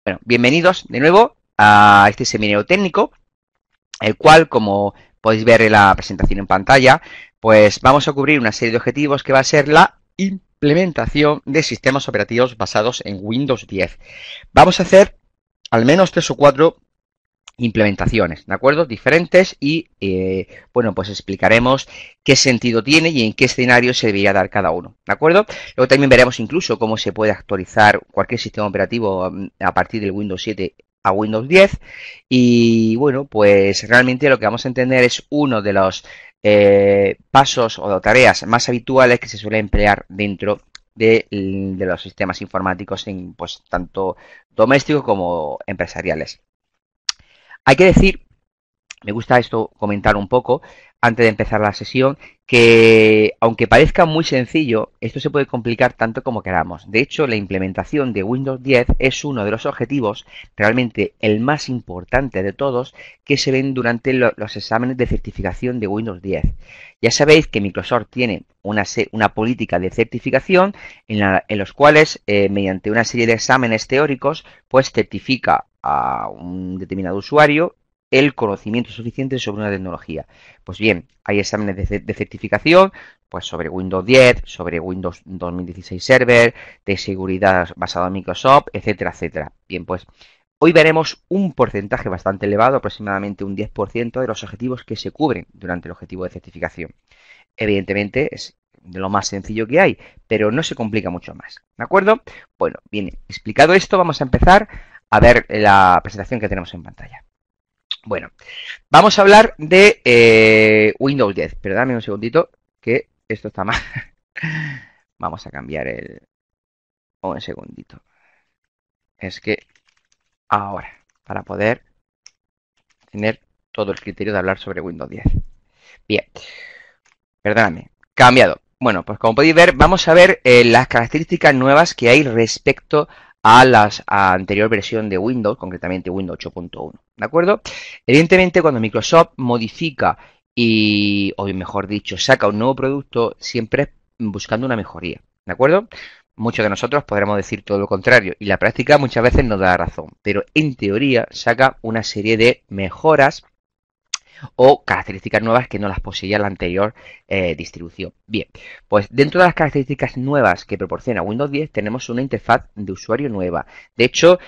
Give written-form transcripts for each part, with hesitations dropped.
Bueno, bienvenidos de nuevo a este seminario técnico, el cual, como podéis ver en la presentación en pantalla, pues vamos a cubrir una serie de objetivos que va a ser la implementación de sistemas operativos basados en Windows 10. Vamos a hacer al menos 3 o 4 implementaciones, ¿de acuerdo? Diferentes y, bueno, pues explicaremos qué sentido tiene y en qué escenario se debería dar cada uno, ¿de acuerdo? Luego también veremos incluso cómo se puede actualizar cualquier sistema operativo a partir del Windows 7 a Windows 10 y, bueno, pues realmente lo que vamos a entender es uno de los pasos o tareas más habituales que se suele emplear dentro de los sistemas informáticos, en, pues tanto domésticos como empresariales. Hay que decir, me gusta esto comentar un poco antes de empezar la sesión, que aunque parezca muy sencillo, esto se puede complicar tanto como queramos. De hecho, la implementación de Windows 10 es uno de los objetivos, realmente el más importante de todos, que se ven durante los exámenes de certificación de Windows 10. Ya sabéis que Microsoft tiene una política de certificación en los cuales, mediante una serie de exámenes teóricos, pues certifica a un determinado usuario el conocimiento suficiente sobre una tecnología. Pues bien, hay exámenes de certificación, pues sobre Windows 10, sobre Windows 2016 Server, de seguridad basado en Microsoft, etcétera, etcétera. Bien, pues hoy veremos un porcentaje bastante elevado, aproximadamente un 10% de los objetivos que se cubren durante el objetivo de certificación. Evidentemente es de lo más sencillo que hay, pero no se complica mucho más, ¿de acuerdo? Bueno, bien, explicado esto, vamos a empezar a ver la presentación que tenemos en pantalla. Bueno, vamos a hablar de Windows 10. Pero dame un segundito, que esto está mal. Vamos a cambiar el... Un segundito. Es que ahora, para poder tener todo el criterio de hablar sobre Windows 10. Bien, perdóname, cambiado. Bueno, pues como podéis ver, vamos a ver las características nuevas que hay respecto a la anterior versión de Windows, concretamente Windows 8.1, ¿de acuerdo? Evidentemente, cuando Microsoft modifica o mejor dicho, saca un nuevo producto, siempre es buscando una mejoría, ¿de acuerdo? Muchos de nosotros podremos decir todo lo contrario y la práctica muchas veces nos da razón, pero en teoría saca una serie de mejoras o características nuevas que no las poseía la anterior distribución. Bien, pues dentro de las características nuevas que proporciona Windows 10 tenemos una interfaz de usuario nueva. De hecho,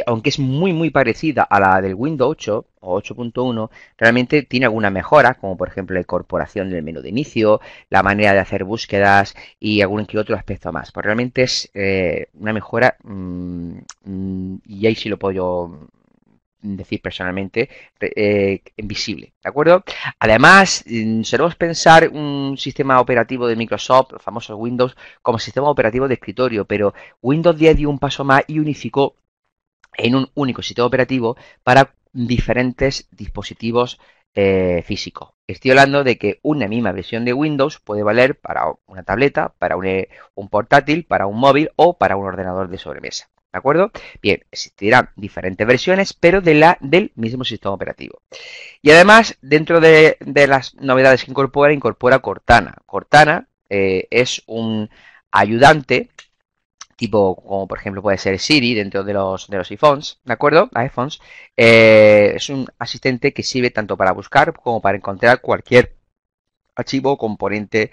aunque es muy parecida a la del Windows 8 o 8.1, realmente tiene alguna mejora, como por ejemplo la incorporación del menú de inicio, la manera de hacer búsquedas y algún que otro aspecto más. Pues realmente es una mejora y ahí sí lo puedo yo decir personalmente, visible, ¿de acuerdo? Además, solemos pensar un sistema operativo de Microsoft, el famoso Windows, como sistema operativo de escritorio, pero Windows 10 dio un paso más y unificó en un único sistema operativo para diferentes dispositivos físicos. Estoy hablando de que una misma versión de Windows puede valer para una tableta, para un portátil, para un móvil o para un ordenador de sobremesa. ¿De acuerdo? Bien, existirán diferentes versiones, pero del mismo sistema operativo. Y además, dentro de las novedades que incorpora Cortana. Cortana es un ayudante tipo como por ejemplo puede ser Siri dentro de los iPhones, ¿de acuerdo? iPhones, es un asistente que sirve tanto para buscar como para encontrar cualquier archivo, componente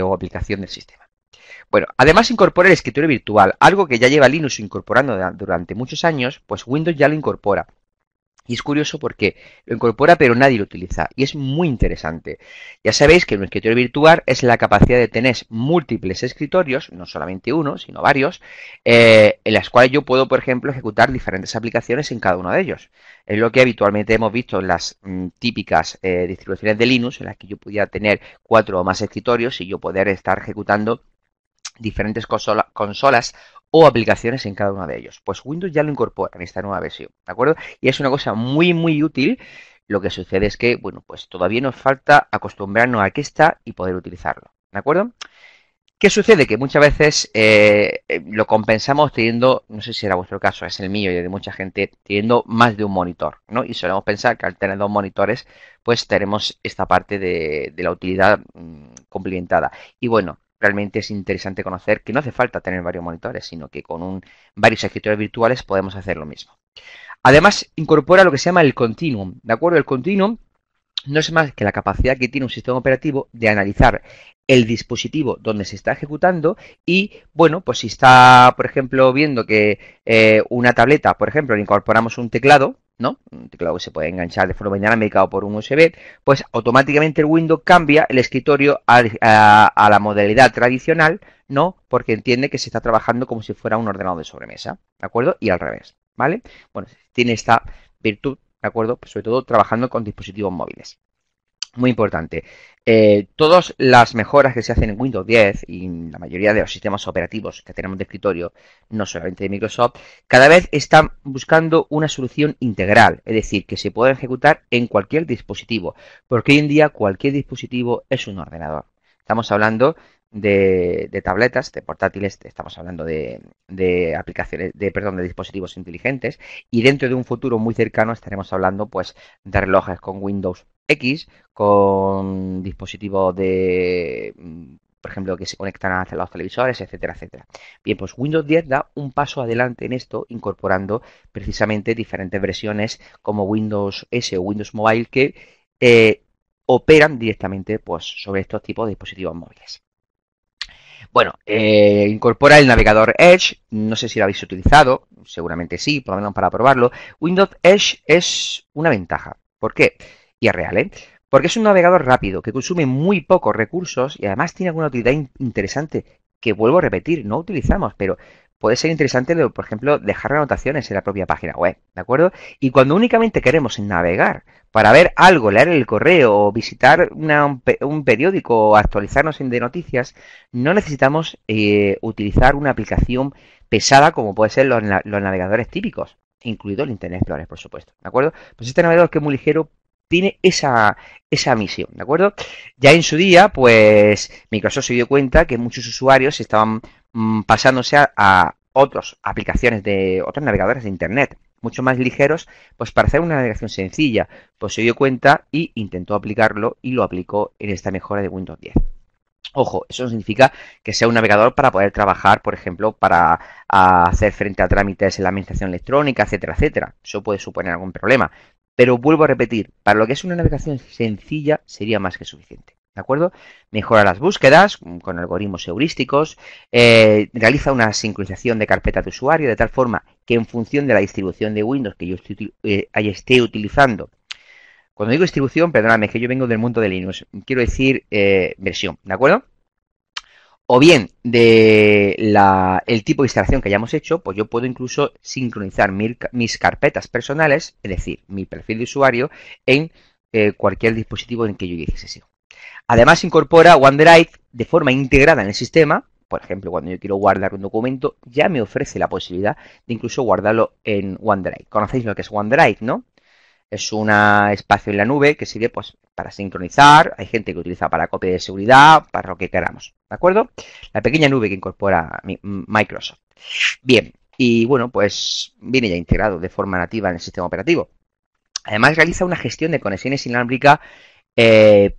o aplicación del sistema. Bueno, además incorpora el escritorio virtual, algo que ya lleva Linux incorporando durante muchos años, pues Windows ya lo incorpora. Y es curioso porque lo incorpora pero nadie lo utiliza y es muy interesante. Ya sabéis que un escritorio virtual es la capacidad de tener múltiples escritorios, no solamente uno, sino varios, en las cuales yo puedo, por ejemplo, ejecutar diferentes aplicaciones en cada uno de ellos. Es lo que habitualmente hemos visto en las típicas distribuciones de Linux, en las que yo pudiera tener 4 o más escritorios y yo poder estar ejecutando diferentes consolas o aplicaciones en cada uno de ellos. Pues Windows ya lo incorpora en esta nueva versión, ¿de acuerdo? Y es una cosa muy útil. Lo que sucede es que, bueno, pues todavía nos falta acostumbrarnos a que está y poder utilizarlo, ¿de acuerdo? ¿Qué sucede? Que muchas veces lo compensamos teniendo, no sé si era vuestro caso, es el mío y de mucha gente, teniendo más de un monitor, ¿no? Y solemos pensar que al tener 2 monitores, pues tenemos esta parte de la utilidad complementada. Y bueno, realmente es interesante conocer que no hace falta tener varios monitores, sino que con varios escritorios virtuales podemos hacer lo mismo. Además, incorpora lo que se llama el Continuum, ¿de acuerdo? El Continuum no es más que la capacidad que tiene un sistema operativo de analizar el dispositivo donde se está ejecutando y, bueno, pues si está, por ejemplo, viendo que una tableta, por ejemplo, le incorporamos un teclado, ¿no? Un teclado que se puede enganchar de forma inalámbrica o por un USB, pues automáticamente el Windows cambia el escritorio a la modalidad tradicional, ¿no? Porque entiende que se está trabajando como si fuera un ordenador de sobremesa, ¿de acuerdo? Y al revés, ¿vale? Bueno, tiene esta virtud, ¿de acuerdo? Pues sobre todo trabajando con dispositivos móviles. Muy importante. Todas las mejoras que se hacen en Windows 10 y en la mayoría de los sistemas operativos que tenemos de escritorio, no solamente de Microsoft, cada vez están buscando una solución integral, es decir, que se pueda ejecutar en cualquier dispositivo, porque hoy en día cualquier dispositivo es un ordenador. Estamos hablando de tabletas, de portátiles, estamos hablando de aplicaciones, perdón, de dispositivos inteligentes, y dentro de un futuro muy cercano estaremos hablando pues de relojes con Windows X, con dispositivos por ejemplo, que se conectan a los televisores, etcétera, etcétera. Bien, pues Windows 10 da un paso adelante en esto, incorporando precisamente diferentes versiones como Windows S o Windows Mobile que operan directamente pues, sobre estos tipos de dispositivos móviles. Bueno, incorpora el navegador Edge, no sé si lo habéis utilizado, seguramente sí, por lo menos para probarlo. Windows Edge es una ventaja. ¿Por qué? Y es real, ¿eh? Porque es un navegador rápido, que consume muy pocos recursos y además tiene alguna utilidad interesante que vuelvo a repetir, no utilizamos, pero puede ser interesante, por ejemplo, dejar anotaciones en la propia página web, ¿de acuerdo? Y cuando únicamente queremos navegar para ver algo, leer el correo o visitar un periódico o actualizarnos de noticias, no necesitamos utilizar una aplicación pesada como puede ser los navegadores típicos, incluido el Internet Explorer, por supuesto, ¿de acuerdo? Pues este navegador que es muy ligero tiene esa misión, ¿de acuerdo? Ya en su día, pues Microsoft se dio cuenta que muchos usuarios estaban pasándose a otras aplicaciones de otros navegadores de Internet, mucho más ligeros, pues para hacer una navegación sencilla, pues se dio cuenta y intentó aplicarlo y lo aplicó en esta mejora de Windows 10. Ojo, eso no significa que sea un navegador para poder trabajar, por ejemplo, para hacer frente a trámites en la administración electrónica, etcétera, etcétera. Eso puede suponer algún problema. Pero vuelvo a repetir, para lo que es una navegación sencilla sería más que suficiente. ¿De acuerdo? Mejora las búsquedas con algoritmos heurísticos, realiza una sincronización de carpetas de usuario de tal forma que en función de la distribución de Windows que yo esté utilizando, cuando digo distribución, perdóname, que yo vengo del mundo de Linux, quiero decir versión, ¿de acuerdo? O bien el tipo de instalación que hayamos hecho, pues yo puedo incluso sincronizar mis carpetas personales, es decir, mi perfil de usuario, en cualquier dispositivo en que yo hiciese eso. Además incorpora OneDrive de forma integrada en el sistema. Por ejemplo, cuando yo quiero guardar un documento, ya me ofrece la posibilidad de incluso guardarlo en OneDrive. Conocéis lo que es OneDrive, ¿no? Es un espacio en la nube que sirve pues para sincronizar. Hay gente que utiliza para copia de seguridad, para lo que queramos. ¿De acuerdo? La pequeña nube que incorpora Microsoft. Bien, y bueno, pues viene ya integrado de forma nativa en el sistema operativo. Además realiza una gestión de conexiones inalámbricas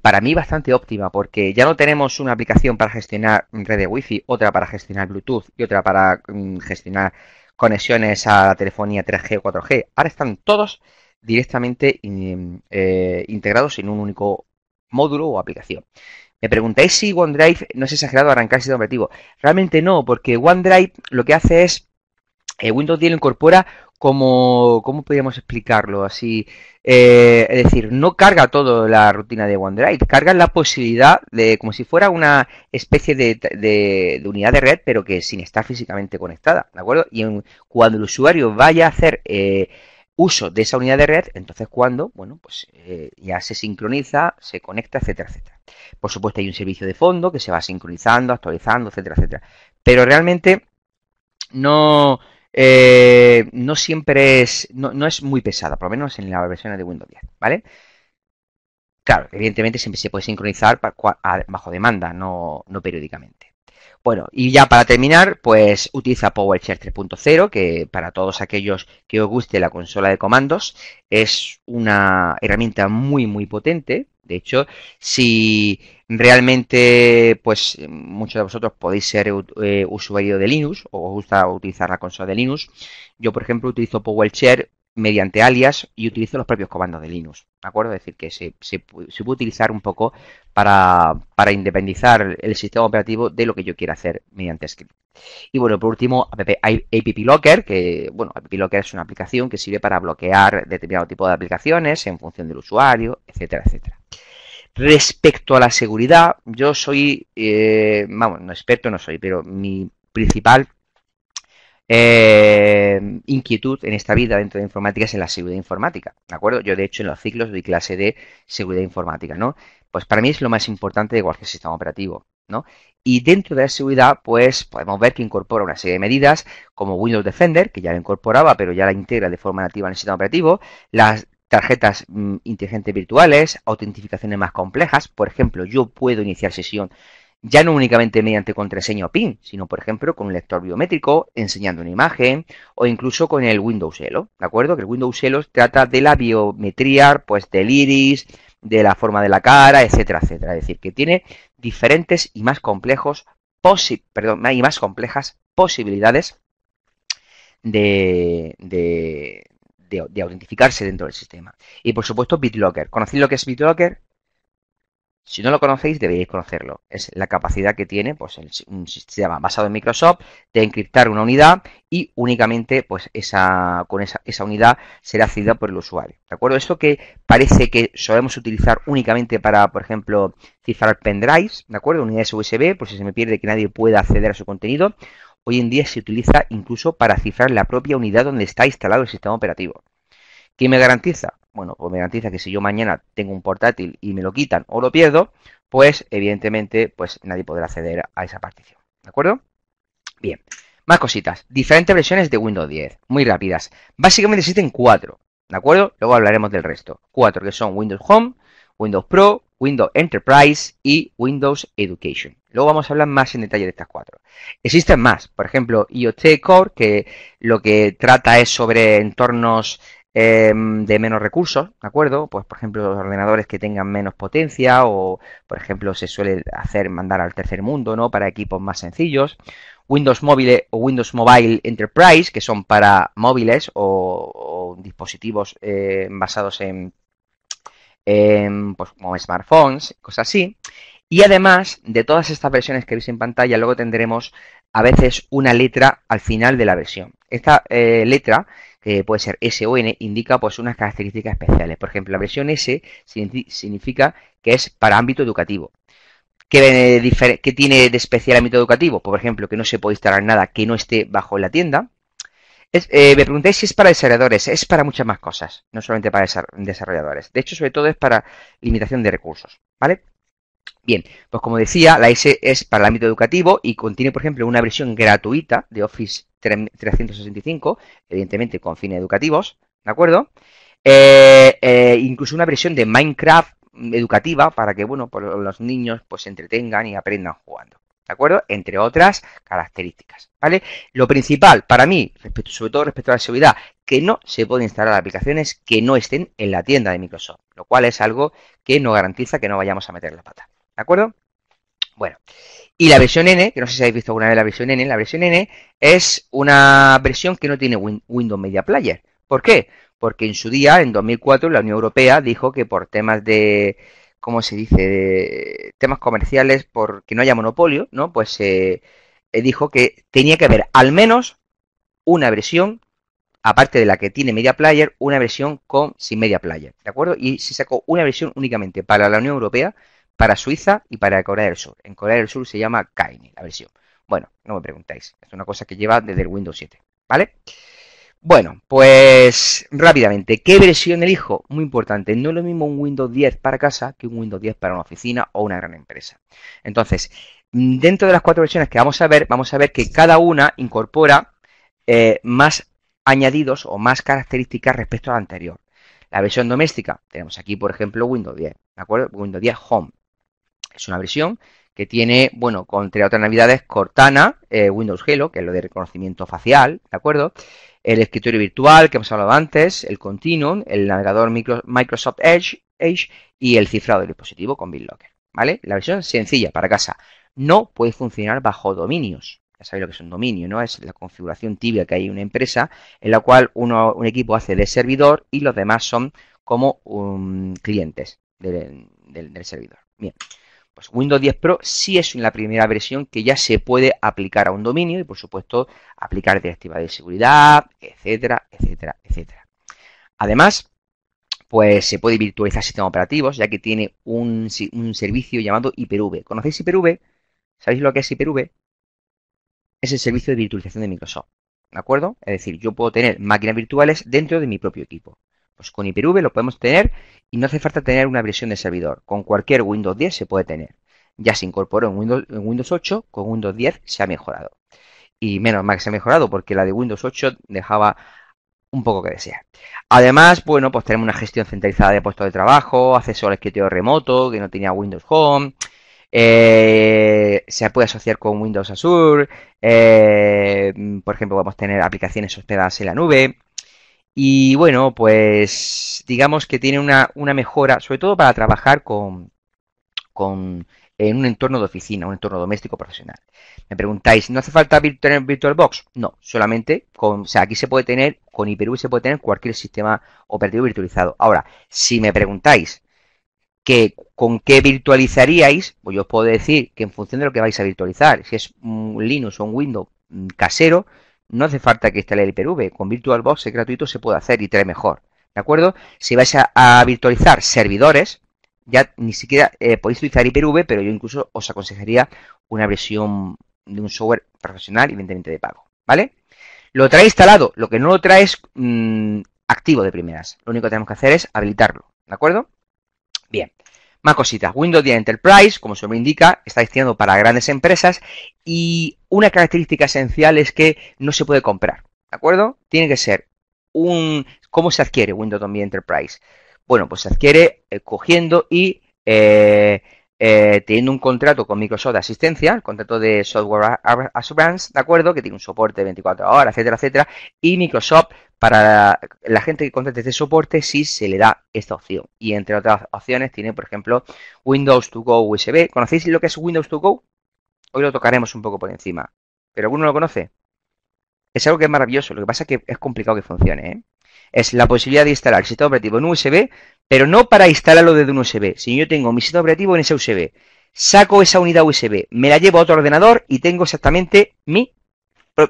para mí bastante óptima, porque ya no tenemos una aplicación para gestionar red de Wi-Fi, otra para gestionar Bluetooth y otra para gestionar conexiones a la telefonía 3G o 4G. Ahora están todos directamente integrados en un único módulo o aplicación. Me preguntáis si OneDrive no es exagerado arrancar el sistema operativo. Realmente no, porque OneDrive lo que hace es Windows 10 lo incorpora como, ¿cómo podríamos explicarlo? Así, es decir, no carga toda la rutina de OneDrive, carga la posibilidad de, como si fuera una especie de unidad de red, pero que sin estar físicamente conectada, ¿de acuerdo? Y cuando el usuario vaya a hacer uso de esa unidad de red, entonces cuando, bueno, pues ya se sincroniza, se conecta, etcétera, etcétera. Por supuesto hay un servicio de fondo que se va sincronizando, actualizando, etcétera, etcétera. Pero realmente no, no siempre es, no es muy pesada, por lo menos en la versión de Windows 10, ¿vale? Claro, evidentemente siempre se puede sincronizar bajo demanda, no periódicamente. Bueno, y ya para terminar, pues utiliza PowerShell 3.0, que para todos aquellos que os guste la consola de comandos es una herramienta muy potente. De hecho, si realmente, pues muchos de vosotros podéis ser usuario de Linux o os gusta utilizar la consola de Linux, yo por ejemplo utilizo PowerShell mediante alias y utilizo los propios comandos de Linux, ¿de acuerdo? Es decir, que se puede utilizar un poco para independizar el sistema operativo de lo que yo quiera hacer mediante script. Y bueno, por último, App Locker, que bueno, App Locker es una aplicación que sirve para bloquear determinado tipo de aplicaciones en función del usuario, etcétera, etcétera. Respecto a la seguridad, yo soy, vamos, no experto no soy, pero mi principal inquietud en esta vida dentro de informática es en la seguridad informática, ¿de acuerdo? Yo de hecho en los ciclos doy clase de seguridad informática, ¿no? Pues para mí es lo más importante de cualquier sistema operativo, ¿no? Y dentro de la seguridad, pues podemos ver que incorpora una serie de medidas como Windows Defender, que ya la incorporaba, pero ya la integra de forma nativa en el sistema operativo, las tarjetas inteligentes virtuales, autentificaciones más complejas, por ejemplo, yo puedo iniciar sesión ya no únicamente mediante contraseña o PIN, sino por ejemplo con un lector biométrico, enseñando una imagen o incluso con el Windows Elo, ¿de acuerdo? Que el Windows Elo trata de la biometría, pues del iris, de la forma de la cara, etcétera, etcétera. Es decir, que tiene diferentes y más complejos y más complejas posibilidades de autentificarse dentro del sistema. Y por supuesto BitLocker. ¿Conocéis lo que es BitLocker? Si no lo conocéis, deberíais conocerlo. Es la capacidad que tiene pues, un sistema basado en Microsoft de encriptar una unidad y únicamente pues, con esa unidad será accedida por el usuario. ¿De acuerdo? Esto que parece que solemos utilizar únicamente para, por ejemplo, cifrar pendrives, ¿de acuerdo? Unidades USB, por si se me pierde que nadie pueda acceder a su contenido. Hoy en día se utiliza incluso para cifrar la propia unidad donde está instalado el sistema operativo. ¿Qué me garantiza? Bueno, pues me garantiza que si yo mañana tengo un portátil y me lo quitan o lo pierdo, pues evidentemente pues nadie podrá acceder a esa partición. ¿De acuerdo? Bien. Más cositas. Diferentes versiones de Windows 10. Muy rápidas. Básicamente existen 4. ¿De acuerdo? Luego hablaremos del resto. 4 que son Windows Home, Windows Pro, Windows Enterprise y Windows Education. Luego vamos a hablar más en detalle de estas 4. Existen más. Por ejemplo, IoT Core, que lo que trata es sobre entornos de menos recursos, ¿de acuerdo? Pues por ejemplo ordenadores que tengan menos potencia o por ejemplo se suele mandar al tercer mundo, ¿no? Para equipos más sencillos. Windows Mobile o Windows Mobile Enterprise, que son para móviles o dispositivos basados pues como smartphones, cosas así. Y además de todas estas versiones que veis en pantalla, luego tendremos a veces una letra al final de la versión. Esta letra, que puede ser S o N, indica pues unas características especiales. Por ejemplo, la versión S significa que es para ámbito educativo. ¿Qué tiene de especial ámbito educativo? Por ejemplo, que no se puede instalar nada que no esté bajo la tienda. Me preguntáis si es para desarrolladores, es para muchas más cosas, no solamente para desarrolladores. De hecho, sobre todo es para limitación de recursos, ¿vale? Bien, pues como decía, la S es para el ámbito educativo y contiene, por ejemplo, una versión gratuita de Office 365, evidentemente con fines educativos, ¿de acuerdo? Incluso una versión de Minecraft educativa para que, bueno, pues los niños pues se entretengan y aprendan jugando, ¿de acuerdo? Entre otras características, ¿vale? Lo principal para mí, sobre todo respecto a la seguridad, que no se pueden instalar aplicaciones que no estén en la tienda de Microsoft, lo cual es algo que nos garantiza que no vayamos a meter la pata, ¿de acuerdo? Bueno, y la versión N, que no sé si habéis visto alguna vez la versión N es una versión que no tiene Windows Media Player. ¿Por qué? Porque en su día, en 2004, la Unión Europea dijo que por temas de, ¿cómo se dice?, de temas comerciales, por que no haya monopolio, ¿no? Pues dijo que tenía que haber al menos una versión, aparte de la que tiene Media Player, una versión sin Media Player, ¿de acuerdo? Y se sacó una versión únicamente para la Unión Europea, para Suiza y para Corea del Sur. En Corea del Sur se llama Kaine, la versión. Bueno, no me preguntáis, es una cosa que lleva desde el Windows 7, ¿vale? Bueno, pues rápidamente, ¿qué versión elijo? Muy importante, no es lo mismo un Windows 10 para casa que un Windows 10 para una oficina o una gran empresa. Entonces, dentro de las 4 versiones que vamos a ver que cada una incorpora más añadidos o más características respecto a la anterior. La versión doméstica, tenemos aquí por ejemplo Windows 10, ¿de acuerdo? Windows 10 Home. Es una versión que tiene, bueno, entre otras navidades, Cortana, Windows Hello, que es lo de reconocimiento facial, ¿de acuerdo? El escritorio virtual, que hemos hablado antes, el Continuum, el navegador Microsoft Edge y el cifrado del dispositivo con BitLocker, ¿vale? La versión sencilla para casa. No puede funcionar bajo dominios. Ya sabéis lo que es un dominio, ¿no? Es la configuración tibia que hay en una empresa en la cual un equipo hace de servidor y los demás son como clientes del servidor. Bien, pues Windows 10 Pro sí es la primera versión que ya se puede aplicar a un dominio y, por supuesto, aplicar directivas de seguridad, etcétera, etcétera, etcétera. Además, pues se puede virtualizar sistemas operativos, ya que tiene un servicio llamado Hyper-V. ¿Conocéis Hyper-V? ¿Sabéis lo que es Hyper-V? Es el servicio de virtualización de Microsoft, ¿de acuerdo? Es decir, yo puedo tener máquinas virtuales dentro de mi propio equipo. Pues con Hyper-V lo podemos tener y no hace falta tener una versión de servidor. Con cualquier Windows 10 se puede tener. Ya se incorporó en Windows 8, con Windows 10 se ha mejorado. Y menos mal que se ha mejorado porque la de Windows 8 dejaba un poco que desear. Además, bueno, pues tenemos una gestión centralizada de puestos de trabajo, acceso al escritorio remoto que no tenía Windows Home. Se puede asociar con Windows Azure. Por ejemplo, podemos tener aplicaciones hospedadas en la nube. Y bueno, pues digamos que tiene una mejora, sobre todo para trabajar en un entorno de oficina, un entorno doméstico profesional. Me preguntáis, ¿no hace falta tener VirtualBox? No, solamente o sea, aquí se puede tener, con Hyper-V se puede tener cualquier sistema operativo virtualizado. Ahora, si me preguntáis que con qué virtualizaríais, pues yo os puedo decir que en función de lo que vais a virtualizar, si es un Linux o un Windows casero, no hace falta que instale el Hyper-V. Con VirtualBox es gratuito, se puede hacer y trae mejor. ¿De acuerdo? Si vais a virtualizar servidores, ya ni siquiera podéis utilizar Hyper-V, pero yo incluso os aconsejaría una versión de un software profesional, evidentemente de pago. ¿Vale? Lo trae instalado, lo que no lo trae es activo de primeras. Lo único que tenemos que hacer es habilitarlo. ¿De acuerdo? Bien. Más cositas. Windows 10 Enterprise, como su nombre indica, está destinado para grandes empresas y una característica esencial es que no se puede comprar. ¿De acuerdo? Tiene que ser ¿Cómo se adquiere Windows 10 Enterprise? Bueno, pues se adquiere cogiendo y teniendo un contrato con Microsoft de asistencia, el contrato de Software Assurance, ¿de acuerdo? Que tiene un soporte de 24 horas, etcétera, etcétera. Y Microsoft, para la gente que contrate este soporte, sí se le da esta opción. Y entre otras opciones tiene, por ejemplo, Windows to Go USB. ¿Conocéis lo que es Windows to Go? Hoy lo tocaremos un poco por encima. ¿Pero alguno lo conoce? Es algo que es maravilloso. Lo que pasa es que es complicado que funcione, ¿eh? Es la posibilidad de instalar el sistema operativo en USB, pero no para instalarlo desde un USB. Si yo tengo mi sistema operativo en ese USB, saco esa unidad USB, me la llevo a otro ordenador y tengo exactamente mi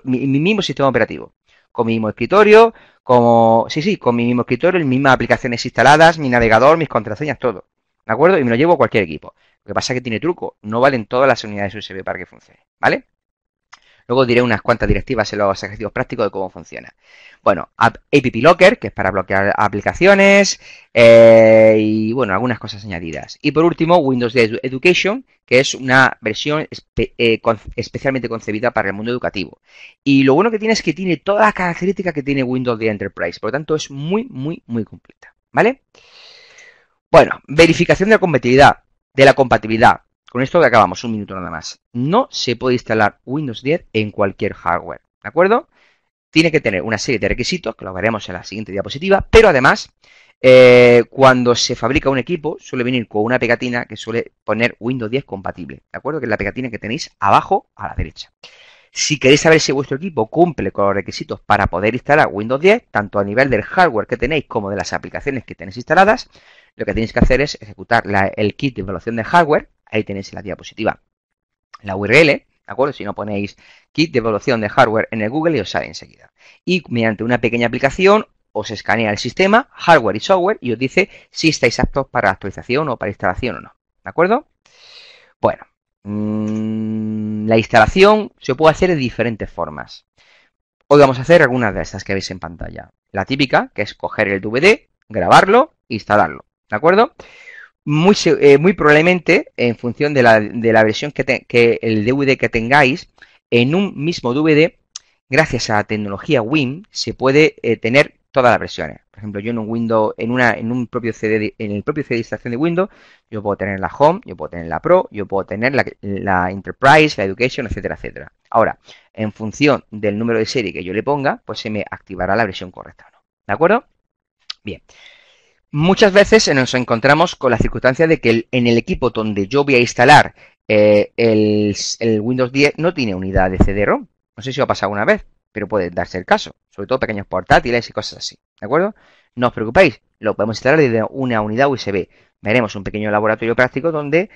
mismo sistema operativo. Con mi mismo escritorio, con mi mismo escritorio, mis mismas aplicaciones instaladas, mi navegador, mis contraseñas, todo. ¿De acuerdo? Y me lo llevo a cualquier equipo. Lo que pasa es que tiene truco. No valen todas las unidades USB para que funcione. ¿Vale? Luego diré unas cuantas directivas en los ejercicios prácticos de cómo funciona. Bueno, App Locker, que es para bloquear aplicaciones y bueno, algunas cosas añadidas. Y por último, Windows 10 Education, que es una versión especialmente concebida para el mundo educativo. Y lo bueno que tiene es que tiene todas las características que tiene Windows 10 Enterprise. Por lo tanto, es muy, muy, muy completa. ¿Vale? Bueno, verificación de la compatibilidad. Con esto acabamos, un minuto nada más. No se puede instalar Windows 10 en cualquier hardware, ¿de acuerdo? Tiene que tener una serie de requisitos, que lo veremos en la siguiente diapositiva, pero además, cuando se fabrica un equipo, suele venir con una pegatina que suele poner Windows 10 compatible, ¿de acuerdo? Que es la pegatina que tenéis abajo a la derecha. Si queréis saber si vuestro equipo cumple con los requisitos para poder instalar Windows 10, tanto a nivel del hardware que tenéis como de las aplicaciones que tenéis instaladas, lo que tenéis que hacer es ejecutar el kit de evaluación de hardware. Ahí tenéis en la diapositiva la URL, ¿de acuerdo? Si no ponéis kit de evaluación de hardware en el Google y os sale enseguida. Y mediante una pequeña aplicación os escanea el sistema, hardware y software, y os dice si estáis aptos para actualización o para instalación o no. ¿De acuerdo? Bueno, la instalación se puede hacer de diferentes formas. Hoy vamos a hacer algunas de estas que veis en pantalla. La típica, que es coger el DVD, grabarlo e instalarlo. ¿De acuerdo? Muy probablemente, en función de la versión que el DVD que tengáis, en un mismo DVD, gracias a la tecnología WIM, se puede tener todas las versiones. Por Por ejemplo, yo en un Windows, en un propio CD, en el propio CD de instalación de Windows, yo puedo tener la Home, yo puedo tener la Pro, yo puedo tener la Enterprise, la Education, etcétera, etcétera. Ahora, en función del número de serie que yo le ponga, pues se me activará la versión correcta o no. ¿De acuerdo? Bien. Muchas veces nos encontramos con la circunstancia de que en el equipo donde yo voy a instalar el Windows 10 no tiene unidad de CD-ROM. No sé si os ha pasado una vez, pero puede darse el caso, sobre todo pequeños portátiles y cosas así, ¿de acuerdo? No os preocupéis, lo podemos instalar desde una unidad USB. Veremos un pequeño laboratorio práctico donde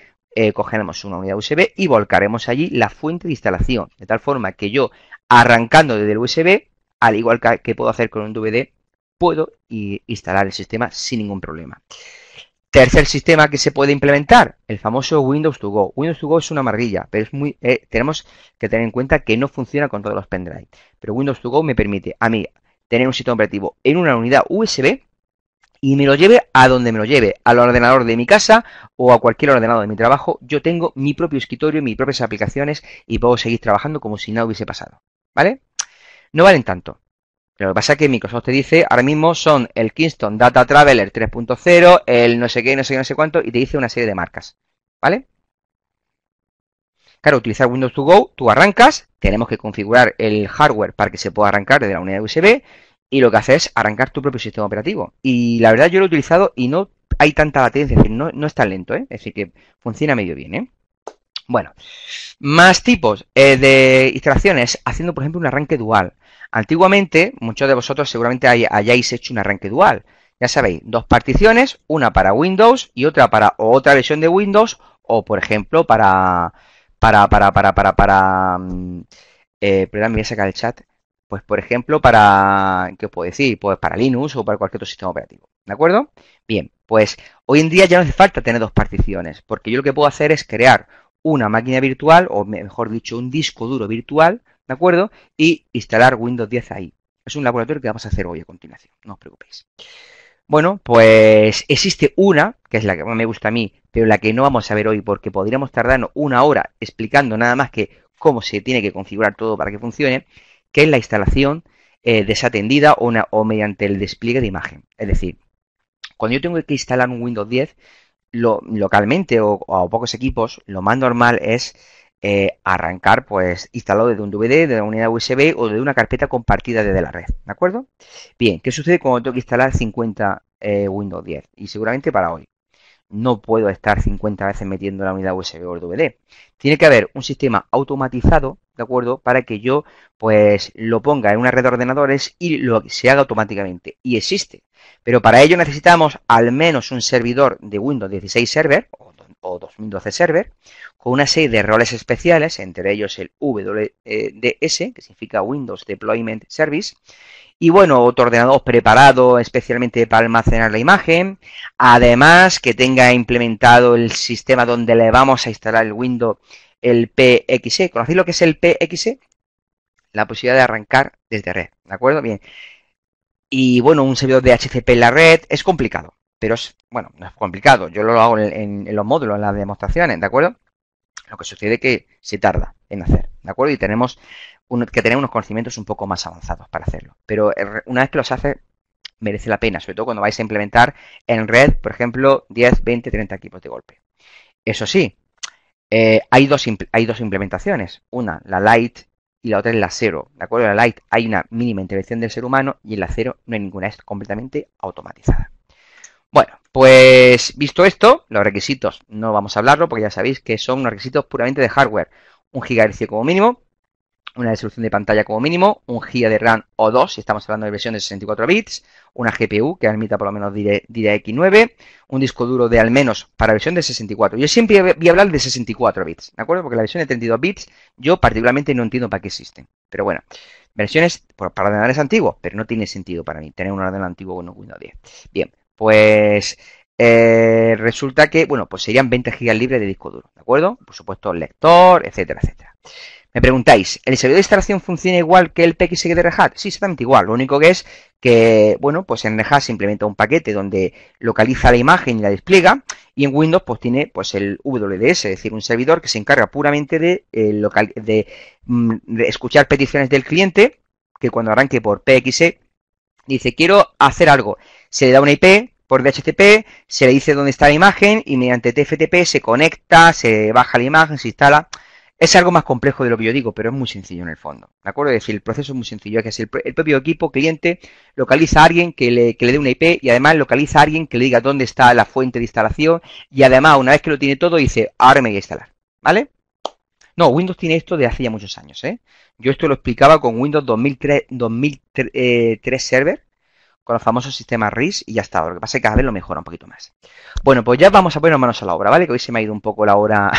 cogeremos una unidad USB y volcaremos allí la fuente de instalación, de tal forma que yo, arrancando desde el USB, al igual que puedo hacer con un DVD, puedo instalar el sistema sin ningún problema. Tercer sistema que se puede implementar, el famoso Windows to Go. Windows to Go es una maravilla, pero tenemos que tener en cuenta que no funciona con todos los pendrive. Pero Windows to Go me permite a mí tener un sistema operativo en una unidad USB y me lo lleve a donde me lo lleve, al ordenador de mi casa o a cualquier ordenador de mi trabajo. Yo tengo mi propio escritorio, mis propias aplicaciones y puedo seguir trabajando como si nada hubiese pasado. ¿Vale? No valen tanto. Pero lo que pasa es que Microsoft te dice, ahora mismo son el Kingston Data Traveler 3.0, el no sé qué, no sé qué, no sé cuánto, y te dice una serie de marcas, ¿vale? Claro, utilizar Windows to Go, tú arrancas, tenemos que configurar el hardware para que se pueda arrancar desde la unidad USB, y lo que hace es arrancar tu propio sistema operativo. Y la verdad yo lo he utilizado y no hay tanta latencia, es decir, no es tan lento, ¿eh? Es decir, que funciona medio bien, ¿eh? Bueno, más tipos de instalaciones, haciendo por ejemplo un arranque dual. Antiguamente, muchos de vosotros seguramente hayáis hecho un arranque dual. Ya sabéis, dos particiones, una para Windows y otra para otra versión de Windows, o por ejemplo perdón, me voy a sacar el chat. Pues por ejemplo ¿qué os puedo decir? Pues para Linux o para cualquier otro sistema operativo. ¿De acuerdo? Bien, pues hoy en día ya no hace falta tener dos particiones, porque yo lo que puedo hacer es crear una máquina virtual, o mejor dicho, un disco duro virtual, ¿de acuerdo? Y instalar Windows 10 ahí. Es un laboratorio que vamos a hacer hoy a continuación, no os preocupéis. Bueno, pues existe una, que es la que más me gusta a mí, pero la que no vamos a ver hoy porque podríamos tardarnos una hora explicando nada más que cómo se tiene que configurar todo para que funcione, que es la instalación desatendida o mediante el despliegue de imagen. Es decir, cuando yo tengo que instalar un Windows 10, localmente o a pocos equipos, lo más normal es arrancar pues instalado desde un DVD, de una unidad USB o de una carpeta compartida desde la red, ¿de acuerdo? Bien, ¿qué sucede cuando tengo que instalar 50 Windows 10? Y seguramente para hoy. No puedo estar 50 veces metiendo la unidad USB o el DVD. Tiene que haber un sistema automatizado, ¿de acuerdo? Para que yo pues lo ponga en una red de ordenadores y se haga automáticamente. Y existe. Pero para ello necesitamos al menos un servidor de Windows 16 Server o 2012 Server con una serie de roles especiales, entre ellos el WDS, que significa Windows Deployment Service, y bueno, otro ordenador preparado especialmente para almacenar la imagen, además que tenga implementado el sistema donde le vamos a instalar el Windows, el PXE. ¿Conocéis lo que es el PXE? La posibilidad de arrancar desde red, ¿de acuerdo? Bien. Y bueno, un servidor de HCP en la red es complicado, pero bueno, no es complicado. Yo lo hago en los módulos, en las demostraciones, ¿de acuerdo? Lo que sucede es que se tarda en hacer, ¿de acuerdo? Y tenemos que tener unos conocimientos un poco más avanzados para hacerlo. Pero una vez que los hace, merece la pena, sobre todo cuando vais a implementar en red, por ejemplo, 10, 20, 30 equipos de golpe. Eso sí, hay dos implementaciones. Una, la Lite, y la otra es la Zero. ¿De acuerdo? En la Lite hay una mínima intervención del ser humano y en la Zero no hay ninguna, es completamente automatizada. Bueno, pues visto esto, los requisitos no vamos a hablarlo porque ya sabéis que son unos requisitos puramente de hardware. 1 GHz como mínimo, una resolución de pantalla como mínimo, 1 GB de RAM o 2, si estamos hablando de versión de 64 bits, una GPU que admita por lo menos DirectX 9, un disco duro de al menos para versión de 64. Yo siempre voy a hablar de 64 bits, ¿de acuerdo? Porque la versión de 32 bits yo particularmente no entiendo para qué existen. Pero bueno, versiones para ordenadores antiguos, pero no tiene sentido para mí tener un ordenador antiguo con Windows 10. Bien, pues resulta que, bueno, pues serían 20 GB libres de disco duro, ¿de acuerdo? Por supuesto, lector, etcétera, etcétera. Me preguntáis, ¿el servidor de instalación funciona igual que el PXE de Red Hat? Sí, exactamente igual. Lo único que es que, bueno, pues en Red Hat se implementa un paquete donde localiza la imagen y la despliega, y en Windows pues tiene pues el WDS, es decir, un servidor que se encarga puramente de escuchar peticiones del cliente, que cuando arranque por PXE Dice, quiero hacer algo. Se le da una IP por DHCP, se le dice dónde está la imagen y mediante TFTP se conecta, se baja la imagen, se instala. Es algo más complejo de lo que yo digo, pero es muy sencillo en el fondo. ¿De acuerdo? Es decir, el proceso es muy sencillo. Es que el propio equipo cliente localiza a alguien que le dé una IP y además localiza a alguien que le diga dónde está la fuente de instalación y además, una vez que lo tiene todo, dice, ahora me voy a instalar. ¿Vale? No, Windows tiene esto de hace ya muchos años, ¿eh? Yo esto lo explicaba con Windows 2003 Server, con los famosos sistemas RIS y ya está. Lo que pasa es que cada vez lo mejora un poquito más. Bueno, pues ya vamos a poner manos a la obra, ¿vale? Que hoy se me ha ido un poco la hora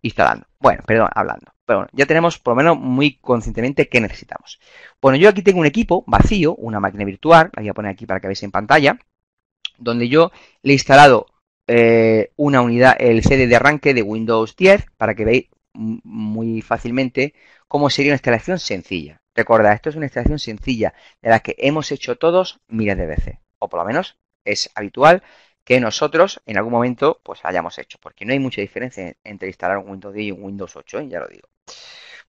instalando. Bueno, perdón, hablando. Pero bueno, ya tenemos por lo menos muy conscientemente qué necesitamos. Bueno, yo aquí tengo un equipo vacío, una máquina virtual, la voy a poner aquí para que veáis en pantalla, donde yo le he instalado una unidad, el CD de arranque de Windows 10, para que veáis muy fácilmente cómo sería una instalación sencilla. Recordad, esto es una instalación sencilla de la que hemos hecho todos miles de veces, o por lo menos es habitual que nosotros en algún momento pues hayamos hecho, porque no hay mucha diferencia entre instalar un Windows 10 y un Windows 8, ya lo digo.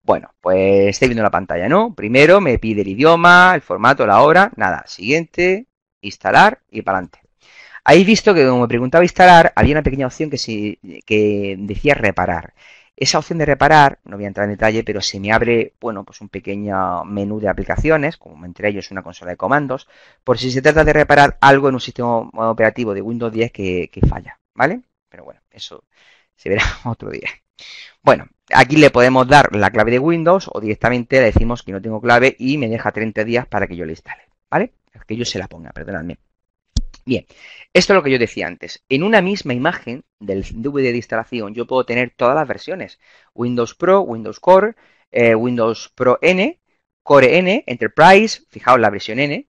Bueno, pues estáis viendo la pantalla, ¿no? Primero me pide el idioma, el formato, la hora, nada, siguiente, instalar y para adelante. Habéis visto que como me preguntaba instalar, había una pequeña opción que decía reparar. Esa opción de reparar, no voy a entrar en detalle, pero se me abre, bueno, pues un pequeño menú de aplicaciones, como entre ellos una consola de comandos, por si se trata de reparar algo en un sistema operativo de Windows 10 que falla, ¿vale? Pero bueno, eso se verá otro día. Bueno, aquí le podemos dar la clave de Windows o directamente le decimos que no tengo clave y me deja 30 días para que yo le instale, ¿vale? Que yo se la ponga, perdonadme. Bien, esto es lo que yo decía antes. En una misma imagen del DVD de instalación yo puedo tener todas las versiones. Windows Pro, Windows Core, Windows Pro N, Core N, Enterprise, fijaos la versión N,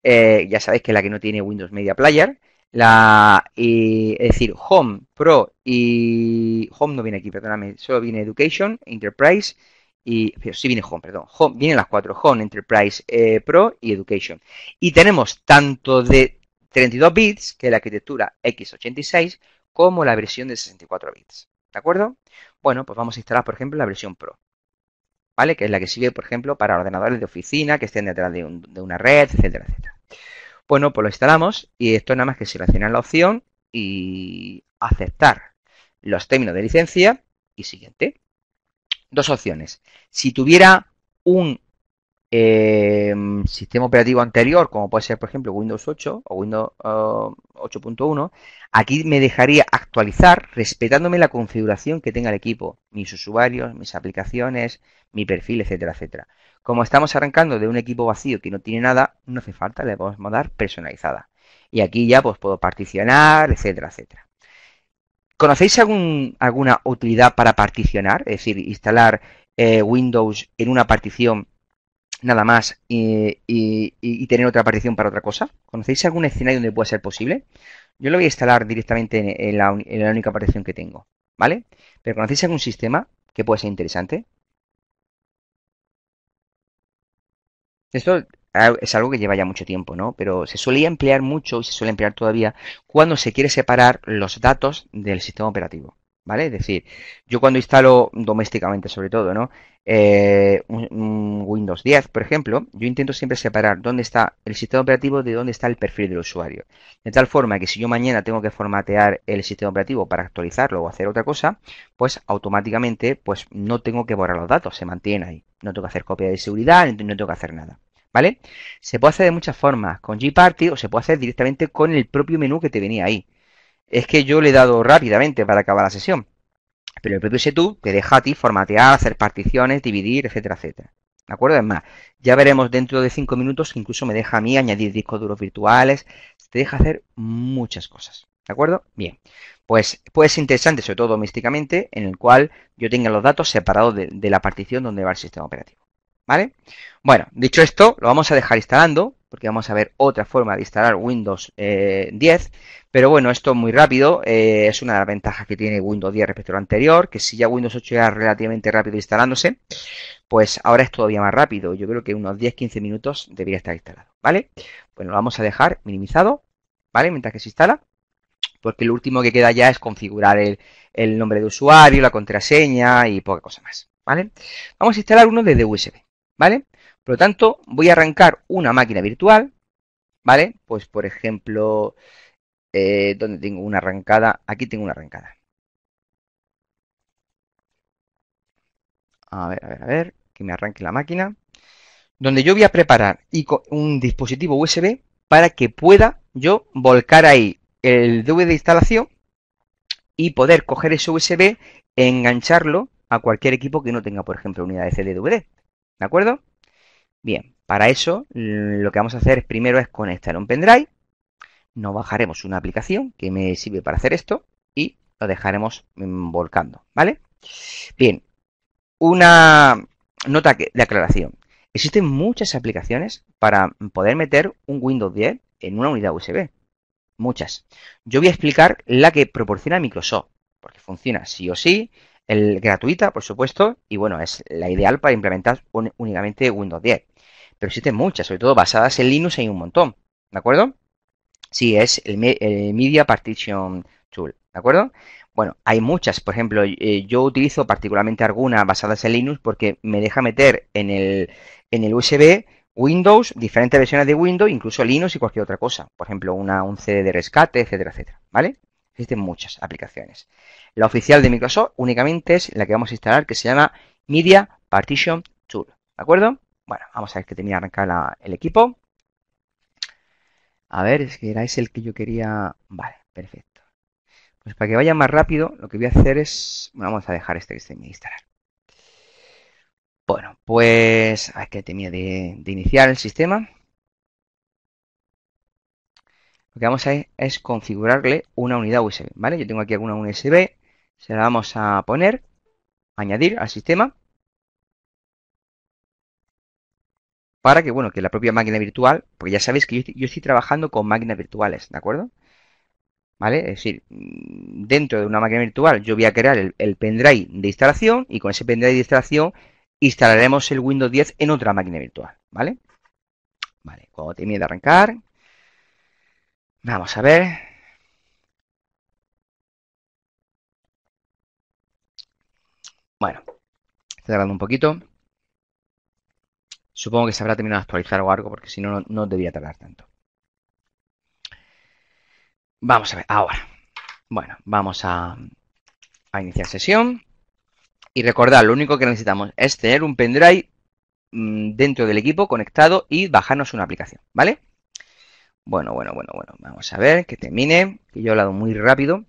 ya sabéis que es la que no tiene Windows Media Player, es decir, Home, Pro y... Home no viene aquí, perdóname, solo viene Education, Enterprise pero sí viene Home, perdón. Home, vienen las cuatro, Home, Enterprise, Pro y Education. Y tenemos tanto de 32 bits, que es la arquitectura x86, como la versión de 64 bits. ¿De acuerdo? Bueno, pues vamos a instalar, por ejemplo, la versión Pro. ¿Vale? Que es la que sirve, por ejemplo, para ordenadores de oficina, que estén detrás de una red, etcétera, etcétera. Bueno, pues lo instalamos y esto nada más que seleccionar la opción y aceptar los términos de licencia y siguiente. Dos opciones. Si tuviera un sistema operativo anterior, como puede ser, por ejemplo, Windows 8 o Windows 8.1, aquí me dejaría actualizar respetándome la configuración que tenga el equipo, mis usuarios, mis aplicaciones, mi perfil, etcétera, etcétera. Como estamos arrancando de un equipo vacío que no tiene nada, no hace falta, le podemos dar personalizada. Y aquí ya pues puedo particionar, etcétera, etcétera. ¿Conocéis alguna utilidad para particionar? Es decir, instalar Windows en una partición nada más y tener otra partición para otra cosa. ¿Conocéis algún escenario donde pueda ser posible? Yo lo voy a instalar directamente en la única partición que tengo, ¿vale? Pero ¿conocéis algún sistema que pueda ser interesante? Esto es algo que lleva ya mucho tiempo, ¿no? Pero se solía emplear mucho y se suele emplear todavía cuando se quiere separar los datos del sistema operativo, ¿vale? Es decir, yo cuando instalo domésticamente sobre todo, ¿no? Un Windows 10, por ejemplo, yo intento siempre separar dónde está el sistema operativo de dónde está el perfil del usuario. De tal forma que si yo mañana tengo que formatear el sistema operativo para actualizarlo o hacer otra cosa, pues automáticamente pues no tengo que borrar los datos, se mantienen ahí. No tengo que hacer copia de seguridad, no tengo que hacer nada. ¿Vale? Se puede hacer de muchas formas, con Gparty o se puede hacer directamente con el propio menú que te venía ahí. Es que yo le he dado rápidamente para acabar la sesión, pero el propio setup te deja a ti formatear, hacer particiones, dividir, etcétera, etcétera. ¿De acuerdo? Es más, ya veremos dentro de 5 minutos que incluso me deja a mí añadir discos duros virtuales, te deja hacer muchas cosas. ¿De acuerdo? Bien. Pues puede ser interesante, sobre todo domésticamente, en el cual yo tenga los datos separados de la partición donde va el sistema operativo. ¿Vale? Bueno, dicho esto, lo vamos a dejar instalando, porque vamos a ver otra forma de instalar Windows 10, pero bueno, esto es muy rápido, es una de las ventajas que tiene Windows 10 respecto al anterior, que si ya Windows 8 era relativamente rápido instalándose, pues ahora es todavía más rápido, yo creo que unos 10-15 minutos debería estar instalado, ¿vale? Bueno, lo vamos a dejar minimizado, ¿vale? Mientras que se instala, porque lo último que queda ya es configurar el nombre de usuario, la contraseña y poca cosa más, ¿vale? Vamos a instalar uno desde USB. ¿Vale? Por lo tanto, voy a arrancar una máquina virtual, ¿vale? Pues por ejemplo, donde tengo una arrancada, aquí tengo una arrancada. A ver, que me arranque la máquina. Donde yo voy a preparar un dispositivo USB para que pueda yo volcar ahí el DVD de instalación y poder coger ese USB e engancharlo a cualquier equipo que no tenga, por ejemplo, unidad de CD DVD. ¿De acuerdo? Bien, para eso lo que vamos a hacer primero es conectar un pendrive, nos bajaremos una aplicación que me sirve para hacer esto y lo dejaremos volcando, ¿vale? Bien, una nota de aclaración. Existen muchas aplicaciones para poder meter un Windows 10 en una unidad USB. Muchas. Yo voy a explicar la que proporciona Microsoft, porque funciona sí o sí, gratuita, por supuesto, y bueno, es la ideal para implementar únicamente Windows 10. Pero existen muchas, sobre todo basadas en Linux, hay un montón, ¿de acuerdo? Sí, es el Media Partition Tool, ¿de acuerdo? Bueno, hay muchas, por ejemplo, yo utilizo particularmente algunas basadas en Linux porque me deja meter en el USB Windows, diferentes versiones de Windows, incluso Linux y cualquier otra cosa. Por ejemplo, un CD de rescate, etcétera, etcétera, ¿vale? Existen muchas aplicaciones. La oficial de Microsoft únicamente es la que vamos a instalar, que se llama Media Partition Tool, ¿de acuerdo? Bueno, vamos a ver que termina de arrancar el equipo. A ver, es que era ese el que yo quería. Vale, perfecto. Pues para que vaya más rápido, lo que voy a hacer es. Vamos a dejar este que se me instalar. Bueno, pues. Hay que terminar de iniciar el sistema. Lo que vamos a hacer es configurarle una unidad USB, ¿vale? Yo tengo aquí alguna USB. Se la vamos a poner. Añadir al sistema. Para que, bueno, que la propia máquina virtual. Porque ya sabéis que yo estoy trabajando con máquinas virtuales, ¿de acuerdo? ¿Vale? Es decir, dentro de una máquina virtual yo voy a crear el pendrive de instalación y con ese pendrive de instalación instalaremos el Windows 10 en otra máquina virtual, ¿vale? Vale, cuando termine de arrancar, vamos a ver. Bueno, está tardando un poquito. Supongo que se habrá terminado de actualizar o algo porque si no, no debería tardar tanto. Vamos a ver, ahora. Bueno, vamos a iniciar sesión. Y recordad, lo único que necesitamos es tener un pendrive dentro del equipo conectado y bajarnos una aplicación, ¿vale? Bueno. Vamos a ver que termine, que yo he hablado muy rápido.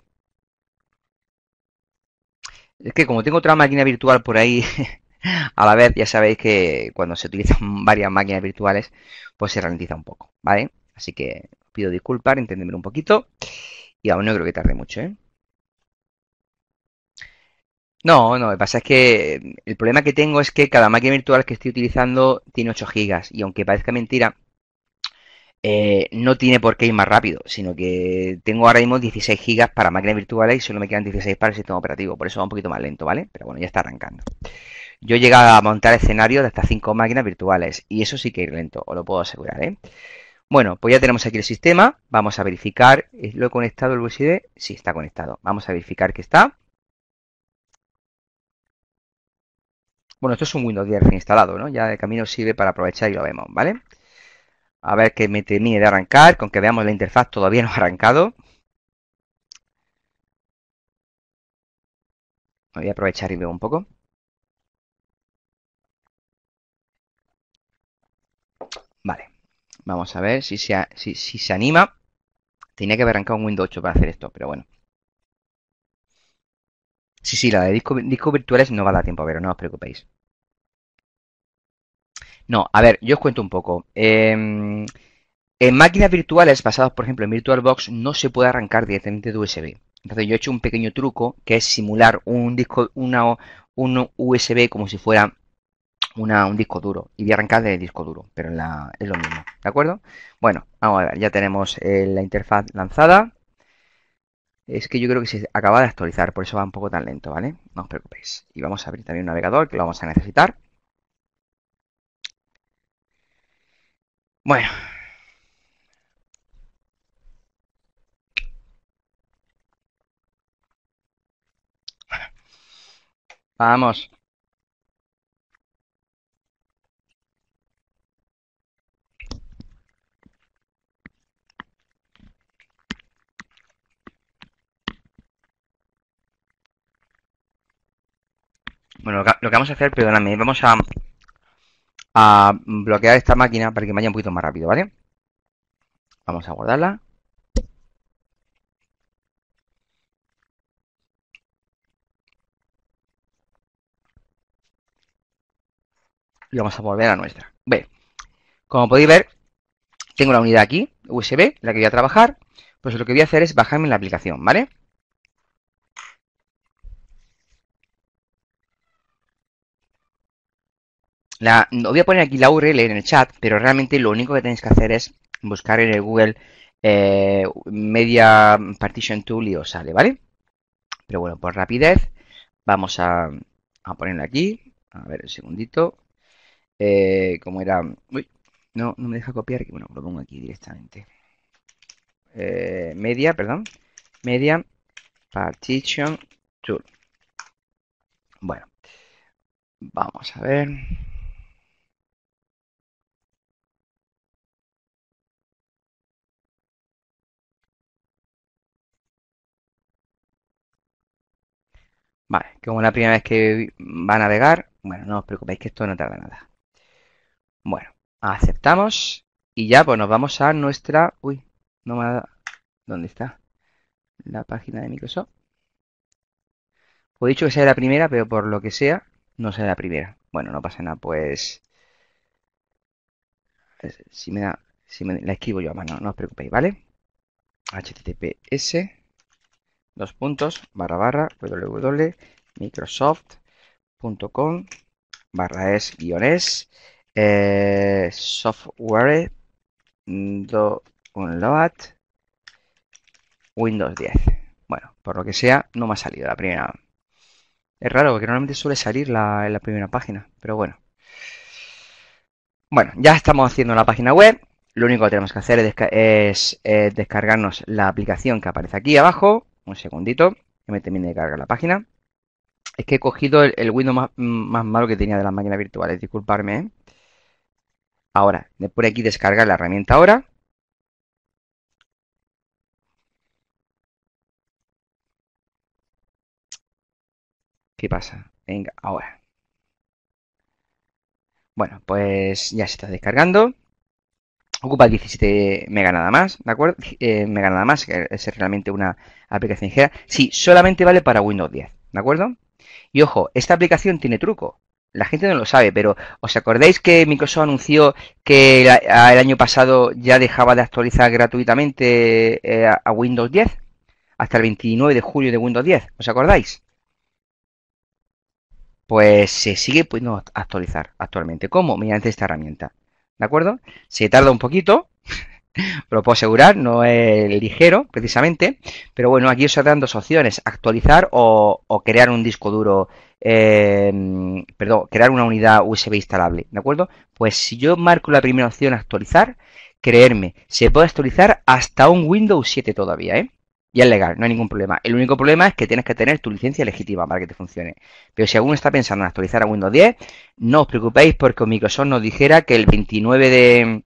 Es que como tengo otra máquina virtual por ahí a la vez, ya sabéis que cuando se utilizan varias máquinas virtuales, pues se ralentiza un poco, ¿vale? Así que pido disculpas, entendedme un poquito. Y aún no creo que tarde mucho, ¿eh? No, lo que pasa es que el problema que tengo es que cada máquina virtual que estoy utilizando tiene 8 gigas y aunque parezca mentira, no tiene por qué ir más rápido, sino que tengo ahora mismo 16 gigas para máquinas virtuales y solo me quedan 16 para el sistema operativo, por eso va un poquito más lento, ¿vale? Pero bueno, ya está arrancando. Yo he llegado a montar escenarios de hasta 5 máquinas virtuales y eso sí que ir lento, os lo puedo asegurar, ¿eh? Bueno, pues ya tenemos aquí el sistema, vamos a verificar, ¿lo he conectado el USB? Sí, está conectado. Vamos a verificar que está. Bueno, esto es un Windows 10 reinstalado, ¿no? Ya de camino sirve para aprovechar y lo vemos, ¿vale? A ver que me termine de arrancar, con que veamos la interfaz todavía no ha arrancado. Voy a aprovechar y veo un poco. Vale, vamos a ver si se anima. Tenía que haber arrancado un Windows 8 para hacer esto, pero bueno. Sí, la de discos virtuales no va a dar tiempo a ver, no os preocupéis. No, a ver, yo os cuento un poco. En máquinas virtuales basadas, por ejemplo, en VirtualBox, no se puede arrancar directamente de USB. Entonces yo he hecho un pequeño truco que es simular un USB como si fuera un disco duro y voy a arrancar del disco duro, pero es lo mismo, ¿de acuerdo? Bueno, vamos a ver, ya tenemos la interfaz lanzada. Es que yo creo que se acaba de actualizar, por eso va un poco tan lento, ¿vale? No os preocupéis. Y vamos a abrir también un navegador que lo vamos a necesitar. Bueno, vamos. Bueno, lo que vamos a hacer, perdóname, vamos a bloquear esta máquina para que vaya un poquito más rápido, ¿vale? Vamos a guardarla. Y vamos a volver a nuestra. Bien, como podéis ver, tengo la unidad aquí, USB, la que voy a trabajar. Pues lo que voy a hacer es bajarme la aplicación, ¿vale? Os voy a poner aquí la URL en el chat, pero realmente lo único que tenéis que hacer es buscar en el Google Media Partition Tool y os sale, ¿vale? Pero bueno, por rapidez, vamos a ponerla aquí. A ver, un segundito. ¿Cómo era? Uy, no me deja copiar. Bueno, lo pongo aquí directamente. Perdón. Media Partition Tool. Bueno, vamos a ver. Vale, como la primera vez que va a navegar, bueno, no os preocupéis que esto no tarda nada. Bueno, aceptamos y ya pues nos vamos a nuestra... Uy, no me ha... ¿Dónde está? La página de Microsoft. Os he dicho que sea la primera, pero por lo que sea, no sea la primera. Bueno, no pasa nada, pues... Si me da... la escribo yo a mano, no os preocupéis, ¿vale? https dos puntos barra barra www.microsoft.com barra es guión es software download Windows 10. Bueno, por lo que sea, no me ha salido la primera. Es raro porque normalmente suele salir en la primera página, pero bueno. Bueno, ya estamos haciendo la página web. Lo único que tenemos que hacer es descargarnos la aplicación que aparece aquí abajo. Un segundito, que me termine de cargar la página. Es que he cogido el Windows más malo que tenía de las máquinas virtuales, disculparme, ¿eh? Ahora, me pone aquí descargar la herramienta ahora. ¿Qué pasa? Venga, ahora. Bueno, pues ya se está descargando. Ocupa 17 mega nada más, ¿de acuerdo? Mega nada más, que es realmente una aplicación ligera. Sí, solamente vale para Windows 10, ¿de acuerdo? Y ojo, esta aplicación tiene truco. La gente no lo sabe, pero ¿os acordáis que Microsoft anunció que el año pasado ya dejaba de actualizar gratuitamente a Windows 10? Hasta el 29 de julio de Windows 10, ¿os acordáis? Pues se sigue pudiendo actualizar actualmente. ¿Cómo? Mediante esta herramienta. ¿De acuerdo? Se tarda un poquito, lo puedo asegurar, no es ligero precisamente, pero bueno, aquí os dan dos opciones, actualizar o crear un disco duro, perdón, crear una unidad USB instalable, ¿de acuerdo? Pues si yo marco la primera opción, actualizar, creerme, se puede actualizar hasta un Windows 7 todavía, ¿eh? Y es legal, no hay ningún problema. El único problema es que tienes que tener tu licencia legítima para que te funcione. Pero si alguno está pensando en actualizar a Windows 10, no os preocupéis porque Microsoft nos dijera que el 29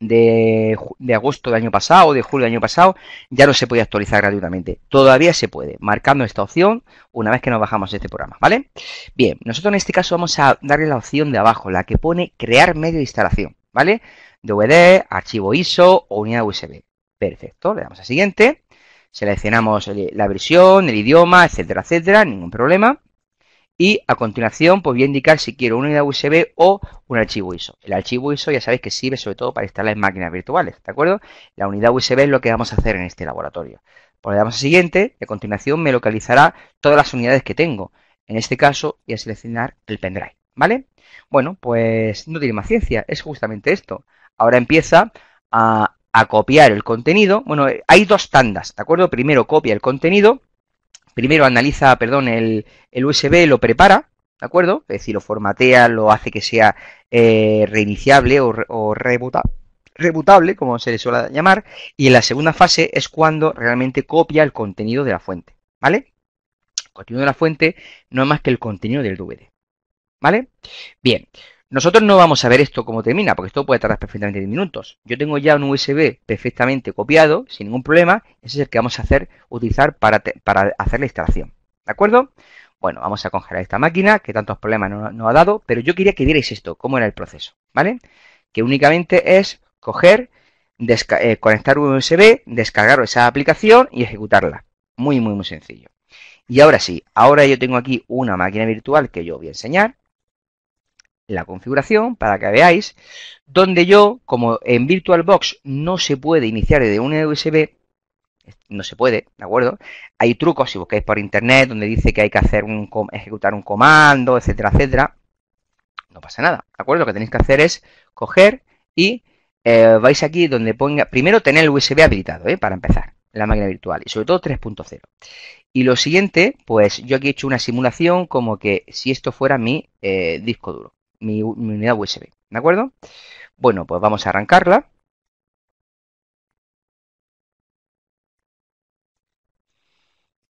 de agosto del año pasado o de julio del año pasado ya no se podía actualizar gratuitamente. Todavía se puede, marcando esta opción una vez que nos bajamos este programa, ¿vale? Bien, nosotros en este caso vamos a darle la opción de abajo, la que pone crear medio de instalación, ¿vale? DVD, archivo ISO o unidad USB. Perfecto, le damos a siguiente, seleccionamos la versión, el idioma, etcétera, etcétera, ningún problema. Y a continuación, pues voy a indicar si quiero una unidad USB o un archivo ISO. El archivo ISO ya sabéis que sirve sobre todo para instalar en máquinas virtuales, ¿de acuerdo? La unidad USB es lo que vamos a hacer en este laboratorio. Pues le damos a siguiente y a continuación me localizará todas las unidades que tengo. En este caso voy a seleccionar el pendrive, ¿vale? Bueno, pues no tiene más ciencia, es justamente esto. Ahora empieza a copiar el contenido. Bueno, hay dos tandas, ¿de acuerdo? Primero copia el contenido. Primero analiza, perdón, el USB, lo prepara, ¿de acuerdo? Es decir, lo formatea, lo hace que sea reiniciable o rebutable, como se le suele llamar. Y en la segunda fase es cuando realmente copia el contenido de la fuente, ¿vale? El contenido de la fuente no es más que el contenido del DVD, ¿vale? Bien, nosotros no vamos a ver esto cómo termina, porque esto puede tardar perfectamente 10 minutos. Yo tengo ya un USB perfectamente copiado, sin ningún problema. Ese es el que vamos a utilizar para hacer la instalación. ¿De acuerdo? Bueno, vamos a congelar esta máquina, que tantos problemas no ha dado, pero yo quería que vierais esto, cómo era el proceso, ¿vale? Que únicamente es coger, conectar un USB, descargar esa aplicación y ejecutarla. Muy, muy, muy sencillo. Y ahora sí, ahora yo tengo aquí una máquina virtual que yo voy a enseñar, la configuración, para que veáis, donde yo, como en VirtualBox no se puede iniciar desde un USB, no se puede, ¿de acuerdo? Hay trucos, si buscáis por internet, donde dice que hay que hacer ejecutar un comando, etcétera, etcétera. No pasa nada, ¿de acuerdo? Lo que tenéis que hacer es coger y vais aquí donde ponga, primero tener el USB habilitado, para empezar, en la máquina virtual, y sobre todo 3.0. Y lo siguiente, pues yo aquí he hecho una simulación como que si esto fuera mi disco duro, mi unidad USB, ¿de acuerdo? Bueno, pues vamos a arrancarla.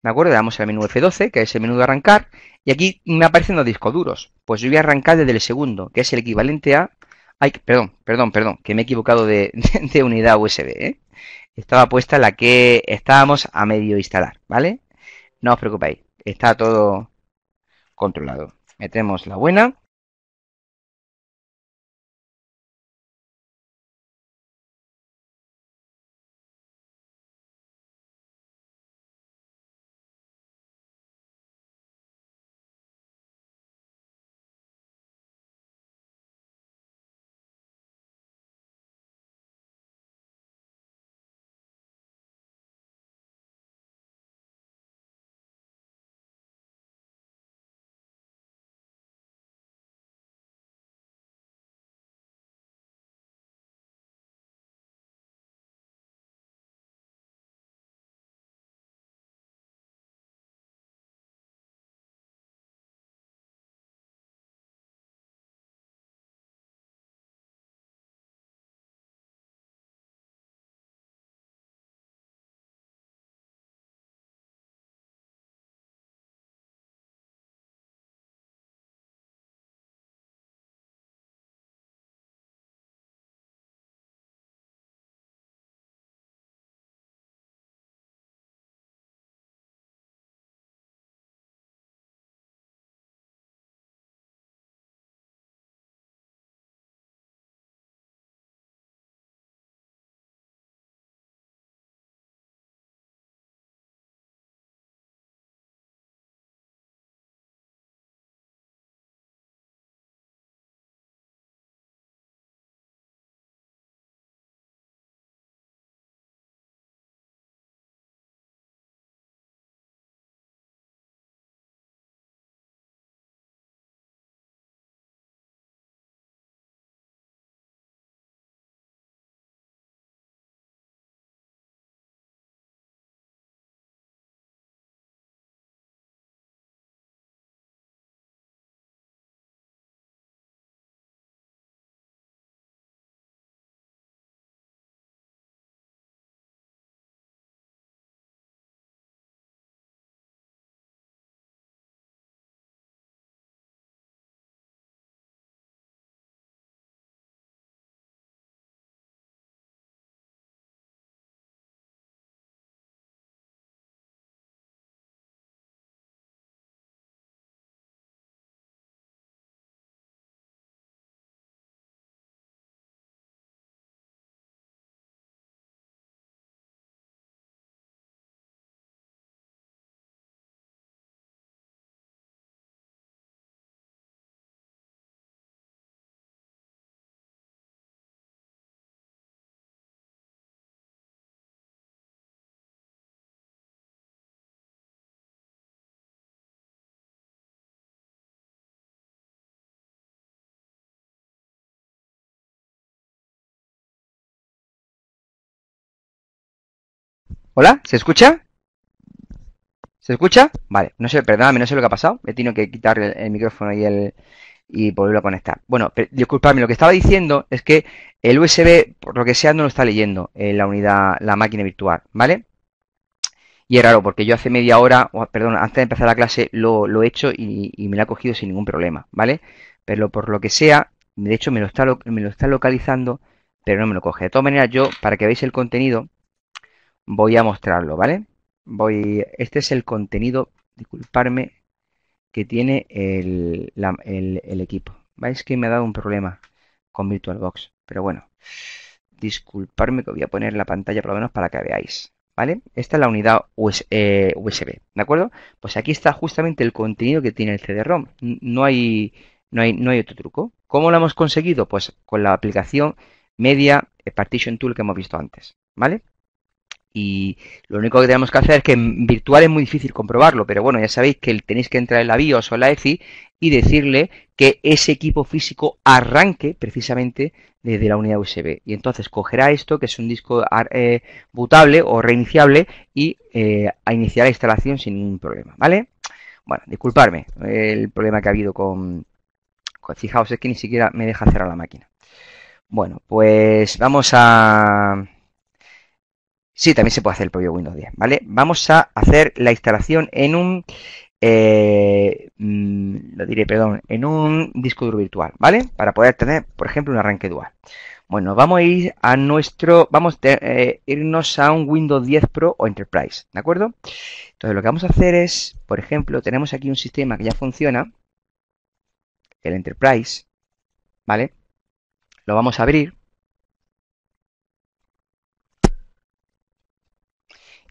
¿De acuerdo? Le damos al menú F12, que es el menú de arrancar, y aquí me aparecen los discos duros. Pues yo voy a arrancar desde el segundo, que es el equivalente a... Ay, perdón, que me he equivocado de unidad USB, ¿eh? Estaba puesta la que estábamos a medio instalar, ¿vale? No os preocupéis, está todo controlado. Metemos la buena. ¿Hola? ¿Se escucha? ¿Se escucha? Vale, no sé, perdóname, no sé lo que ha pasado. He tenido que quitar el micrófono y volverlo a conectar. Bueno, disculpadme, lo que estaba diciendo es que el USB, por lo que sea, no lo está leyendo la unidad, la máquina virtual, ¿vale? Y es raro, porque yo hace media hora, perdón, antes de empezar la clase, lo he hecho y me lo ha cogido sin ningún problema, ¿vale? Pero por lo que sea, de hecho me lo está localizando, pero no me lo coge. De todas maneras, yo, para que veáis el contenido, voy a mostrarlo, ¿vale? Este es el contenido, disculparme, que tiene el equipo. ¿Veis que me ha dado un problema con VirtualBox? Pero bueno, disculparme que voy a poner la pantalla por lo menos para que veáis. ¿Vale? Esta es la unidad USB, ¿de acuerdo? Pues aquí está justamente el contenido que tiene el CD-ROM. No hay otro truco. ¿Cómo lo hemos conseguido? Pues con la aplicación Media Partition Tool que hemos visto antes, ¿vale? Y lo único que tenemos que hacer es que en virtual es muy difícil comprobarlo, pero bueno, ya sabéis que tenéis que entrar en la BIOS o en la EFI y decirle que ese equipo físico arranque precisamente desde la unidad USB. Y entonces cogerá esto, que es un disco bootable o reiniciable, y a iniciar la instalación sin ningún problema, ¿vale? Bueno, disculparme el problema que ha habido fijaos, es que ni siquiera me deja cerrar la máquina. Bueno, pues vamos a... Sí, también se puede hacer el propio Windows 10, ¿vale? Vamos a hacer la instalación en un, perdón, en un disco duro virtual, ¿vale? Para poder tener, por ejemplo, un arranque dual. Bueno, vamos a ir a irnos a un Windows 10 Pro o Enterprise, ¿de acuerdo? Entonces lo que vamos a hacer es, por ejemplo, tenemos aquí un sistema que ya funciona, el Enterprise, ¿vale? Lo vamos a abrir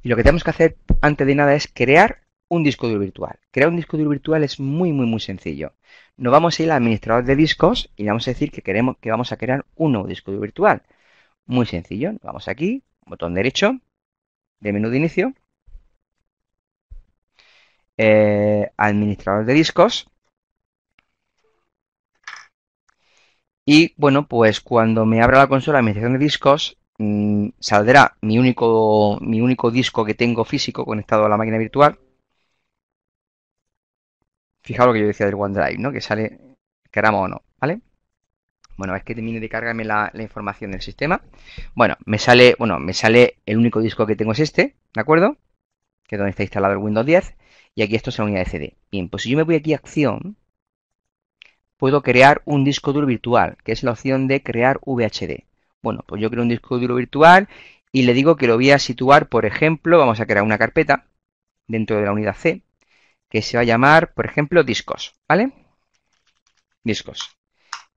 y lo que tenemos que hacer antes de nada es crear un disco duro virtual. Crear un disco duro virtual es muy sencillo. Nos vamos a ir al administrador de discos y le vamos a decir que queremos que vamos a crear un nuevo disco duro virtual. Muy sencillo. Vamos aquí, botón derecho de menú de inicio, administrador de discos y bueno, pues cuando me abra la consola de administración de discos saldrá mi único disco que tengo físico conectado a la máquina virtual. Fijaos lo que yo decía del OneDrive, ¿no? Que sale, queramos o no, ¿vale? Bueno, es que termine de cargarme la información del sistema. Bueno, me sale el único disco que tengo es este, ¿de acuerdo? Que es donde está instalado el Windows 10. Y aquí esto es la unidad de CD. Bien, pues si yo me voy aquí a acción, puedo crear un disco duro virtual, que es la opción de crear VHD. Bueno, pues yo creo un disco duro virtual y le digo que lo voy a situar, por ejemplo, vamos a crear una carpeta dentro de la unidad C, que se va a llamar, por ejemplo, discos, ¿vale? Discos.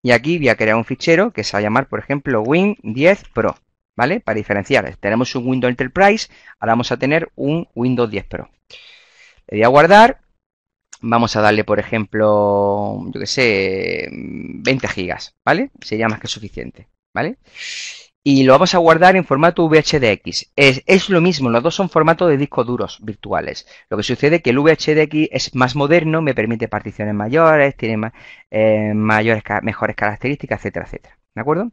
Y aquí voy a crear un fichero que se va a llamar, por ejemplo, Win 10 Pro, ¿vale? Para diferenciar. Tenemos un Windows Enterprise, ahora vamos a tener un Windows 10 Pro. Le voy a guardar. Vamos a darle, por ejemplo, yo que sé, 20 gigas, ¿vale? Sería más que suficiente, ¿vale? Y lo vamos a guardar en formato VHDX. Es lo mismo, los dos son formatos de discos duros virtuales. Lo que sucede es que el VHDX es más moderno, me permite particiones mayores, tiene mejores características, etcétera, etcétera. ¿De acuerdo?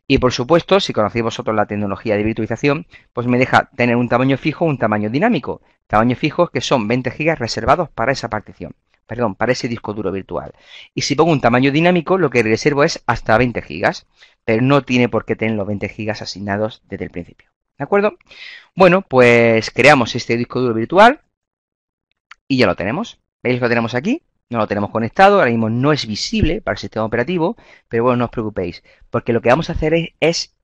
Y por supuesto, si conocéis vosotros la tecnología de virtualización, pues me deja tener un tamaño fijo o un tamaño dinámico. Tamaños fijos que son 20 gigas reservados para esa partición. Perdón, para ese disco duro virtual. Y si pongo un tamaño dinámico, lo que reservo es hasta 20 gigas, pero no tiene por qué tener los 20 gigas asignados desde el principio. ¿De acuerdo? Bueno, pues creamos este disco duro virtual y ya lo tenemos. ¿Veis que lo tenemos aquí? No lo tenemos conectado, ahora mismo no es visible para el sistema operativo, pero bueno, no os preocupéis, porque lo que vamos a hacer es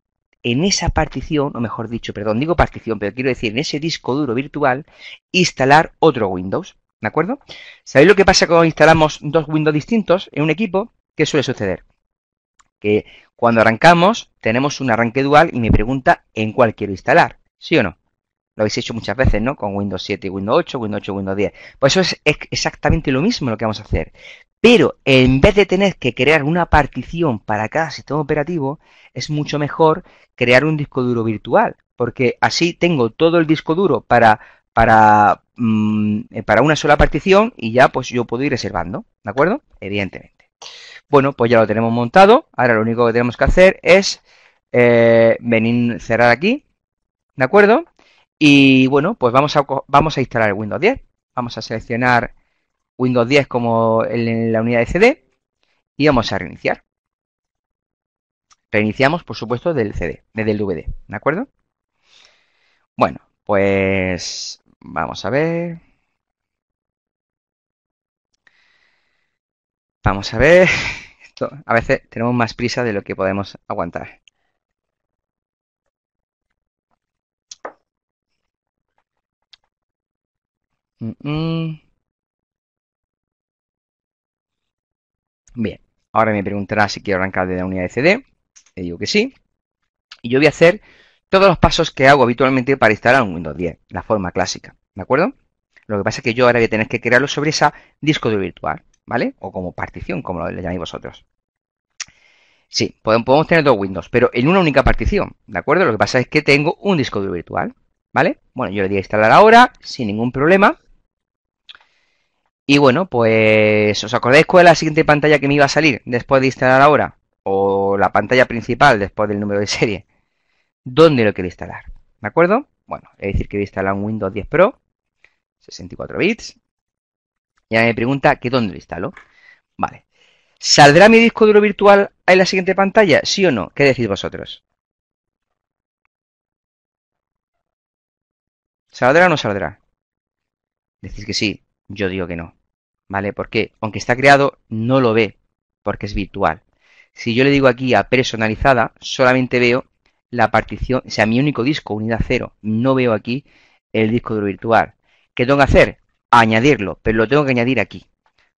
en esa partición, o mejor dicho, perdón, digo partición, pero quiero decir en ese disco duro virtual, instalar otro Windows. ¿De acuerdo? ¿Sabéis lo que pasa cuando instalamos dos Windows distintos en un equipo? ¿Qué suele suceder? Que cuando arrancamos tenemos un arranque dual y me pregunta en cuál quiero instalar. ¿Sí o no? Lo habéis hecho muchas veces, ¿no? Con Windows 7 y Windows 8, Windows 8 y Windows 10. Pues eso es exactamente lo mismo lo que vamos a hacer. Pero en vez de tener que crear una partición para cada sistema operativo, es mucho mejor crear un disco duro virtual. Porque así tengo todo el disco duro para una sola partición y ya pues yo puedo ir reservando. ¿De acuerdo? Evidentemente. Bueno, pues ya lo tenemos montado. Ahora lo único que tenemos que hacer es venir, cerrar aquí. ¿De acuerdo? Y bueno, pues vamos a instalar el Windows 10. Vamos a seleccionar Windows 10 como en la unidad de CD y vamos a reiniciar. Reiniciamos, por supuesto, del CD, desde el DVD. ¿De acuerdo? Bueno, pues vamos a ver. Vamos a ver. A veces tenemos más prisa de lo que podemos aguantar. Mm, mm. Bien, ahora me preguntará si quiero arrancar de la unidad de CD. Le digo que sí. Y yo voy a hacer todos los pasos que hago habitualmente para instalar un Windows 10, la forma clásica, ¿de acuerdo? Lo que pasa es que yo ahora voy a tener que crearlo sobre esa disco duro virtual, ¿vale? O como partición, como lo llamáis vosotros. Sí, podemos tener dos Windows, pero en una única partición, ¿de acuerdo? Lo que pasa es que tengo un disco duro virtual, ¿vale? Bueno, yo le di a instalar ahora, sin ningún problema. Y bueno, pues, ¿os acordáis cuál es la siguiente pantalla que me iba a salir después de instalar ahora? O la pantalla principal después del número de serie. ¿Dónde lo quiero instalar? ¿De acuerdo? Bueno, es decir que voy a instalar un Windows 10 Pro, 64 bits. Y ahora me pregunta que dónde lo instalo. Vale. ¿Saldrá mi disco duro virtual en la siguiente pantalla? ¿Sí o no? ¿Qué decís vosotros? ¿Saldrá o no saldrá? Decís que sí, yo digo que no. ¿Vale? Porque aunque está creado, no lo ve, porque es virtual. Si yo le digo aquí a personalizada, solamente veo la partición, o sea, mi único disco, unidad 0. No veo aquí el disco duro virtual. ¿Qué tengo que hacer? Añadirlo, pero lo tengo que añadir aquí.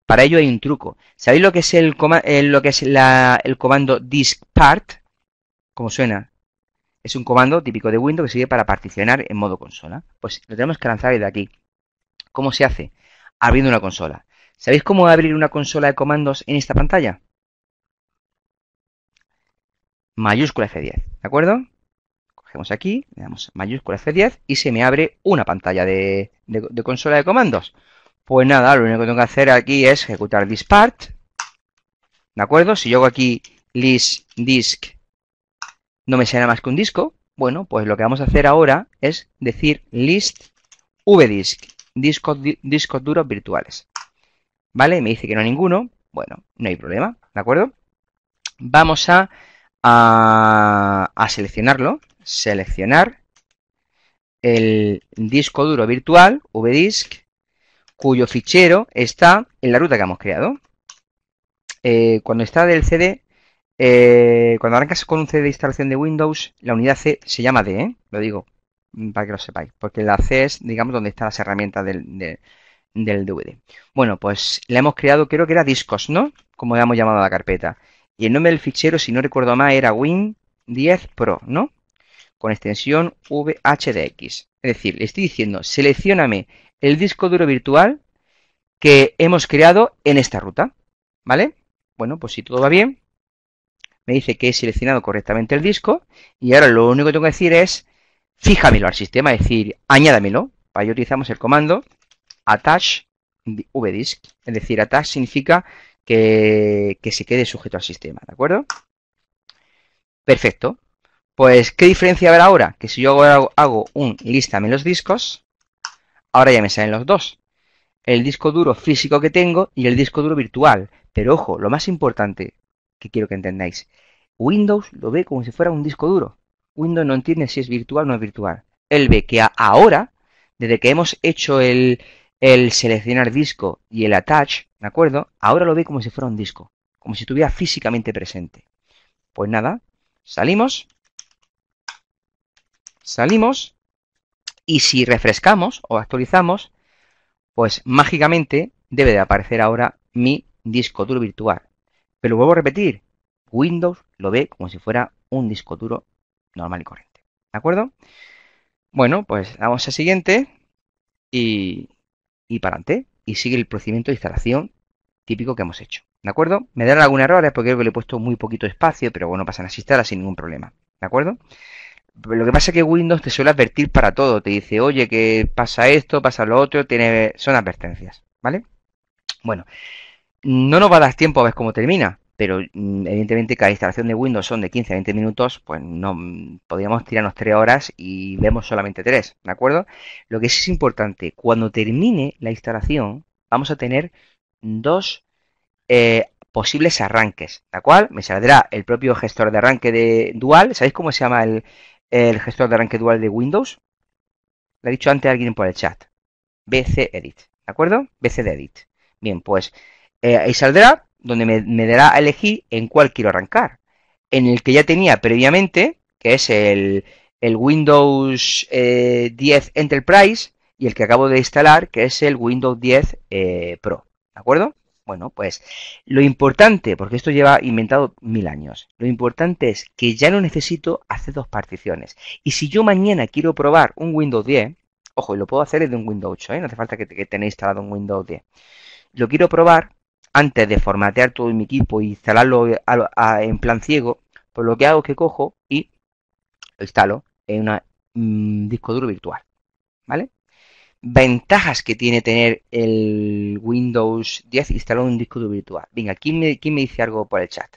Para ello hay un truco. ¿Sabéis lo que es el comando diskpart? ¿Cómo suena? Es un comando típico de Windows que sirve para particionar en modo consola. Pues lo tenemos que lanzar desde aquí. ¿Cómo se hace? Abriendo una consola. ¿Sabéis cómo abrir una consola de comandos en esta pantalla? Mayúscula F10, ¿de acuerdo? Cogemos aquí, le damos mayúscula F10 y se me abre una pantalla de consola de comandos. Pues nada, lo único que tengo que hacer aquí es ejecutar diskpart, ¿de acuerdo? Si yo hago aquí list disk, no me sale más que un disco. Bueno, pues lo que vamos a hacer ahora es decir list vdisk, discos duros virtuales. ¿Vale? Me dice que no hay ninguno. Bueno, no hay problema, ¿de acuerdo? Vamos a seleccionarlo. Seleccionar el disco duro virtual, vdisk, cuyo fichero está en la ruta que hemos creado. Cuando está del CD, cuando arrancas con un CD de instalación de Windows, la unidad C se llama D, ¿eh? Lo digo para que lo sepáis, porque la C es, digamos, donde están las herramientas del DVD. Bueno, pues la hemos creado, creo que era discos, ¿no? Como le hemos llamado a la carpeta. Y el nombre del fichero, si no recuerdo mal, era Win10 Pro, ¿no? Con extensión VHDX. Es decir, le estoy diciendo, seleccióname el disco duro virtual que hemos creado en esta ruta, ¿vale? Bueno, pues si todo va bien, me dice que he seleccionado correctamente el disco y ahora lo único que tengo que decir es fíjamelo al sistema, es decir, añádamelo. Para ello utilizamos el comando attach vdisk, es decir, attach significa que se quede sujeto al sistema, ¿de acuerdo? Perfecto. Pues, ¿qué diferencia habrá ahora? Que si yo hago un lístame los discos, ahora ya me salen los dos. El disco duro físico que tengo y el disco duro virtual. Pero ojo, lo más importante que quiero que entendáis. Windows lo ve como si fuera un disco duro. Windows no entiende si es virtual o no es virtual. Él ve que ahora, desde que hemos hecho el seleccionar disco y el attach, ¿de acuerdo? Ahora lo ve como si fuera un disco. Como si estuviera físicamente presente. Pues nada, salimos. Salimos. Y si refrescamos o actualizamos, pues mágicamente debe de aparecer ahora mi disco duro virtual. Pero vuelvo a repetir, Windows lo ve como si fuera un disco duro normal y corriente. ¿De acuerdo? Bueno, pues damos a siguiente y para adelante. Y sigue el procedimiento de instalación típico que hemos hecho. ¿De acuerdo? Me darán algún error porque creo que le he puesto muy poquito espacio, pero bueno, pasan a instalar sin ningún problema. ¿De acuerdo? Lo que pasa es que Windows te suele advertir para todo. Te dice, oye, que pasa esto, pasa lo otro, son advertencias. ¿Vale? Bueno, no nos va a dar tiempo a ver cómo termina, pero evidentemente cada instalación de Windows son de 15 a 20 minutos, pues no podríamos tirarnos 3 horas y vemos solamente 3, ¿de acuerdo? Lo que sí es importante, cuando termine la instalación, vamos a tener dos posibles arranques, la cual me saldrá el propio gestor de arranque de Dual. ¿Sabéis cómo se llama el gestor de arranque Dual de Windows? Lo ha dicho antes alguien por el chat. BCEdit, ¿de acuerdo? BCEdit. Bien, pues ahí saldrá donde me dará a elegir en cuál quiero arrancar. En el que ya tenía previamente, que es el Windows 10 Enterprise, y el que acabo de instalar, que es el Windows 10 Pro. ¿De acuerdo? Bueno, pues lo importante, porque esto lleva inventado 1000 años, lo importante es que ya no necesito hacer dos particiones. Y si yo mañana quiero probar un Windows 10, ojo, y lo puedo hacer desde un Windows 8, ¿eh? No hace falta que tenéis instalado un Windows 10. Lo quiero probar antes de formatear todo mi equipo e instalarlo en plan ciego, pues lo que hago es que cojo y lo instalo en un disco duro virtual, ¿vale? Ventajas que tiene tener el Windows 10 instalado en un disco duro virtual. Venga, ¿quién me dice algo por el chat?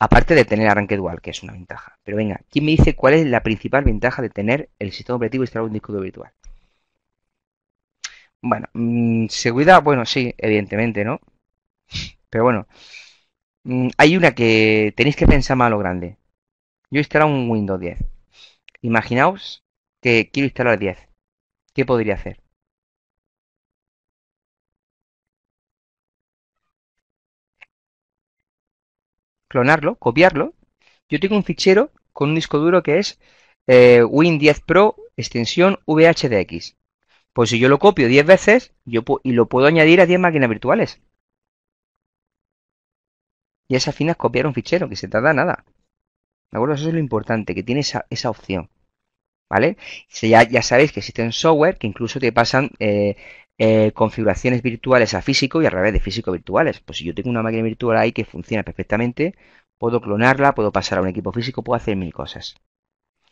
Aparte de tener arranque dual, que es una ventaja. Pero venga, ¿quién me dice cuál es la principal ventaja de tener el sistema operativo instalado en un disco duro virtual? Bueno, seguridad, bueno, sí, evidentemente, ¿no? Pero bueno, hay una que tenéis que pensar más a lo grande. Yo he instalado un Windows 10. Imaginaos que quiero instalar 10. ¿Qué podría hacer? Clonarlo, copiarlo. Yo tengo un fichero con un disco duro que es Win10 Pro extensión VHDX. Pues si yo lo copio 10 veces y lo puedo añadir a 10 máquinas virtuales. Y esa fina es copiar un fichero, que se tarda nada. ¿De acuerdo? Eso es lo importante, que tiene esa opción. ¿Vale? Ya sabéis que existen software que incluso te pasan configuraciones virtuales a físico y al revés de físico a virtuales. Pues si yo tengo una máquina virtual ahí que funciona perfectamente, puedo clonarla, puedo pasar a un equipo físico, puedo hacer mil cosas.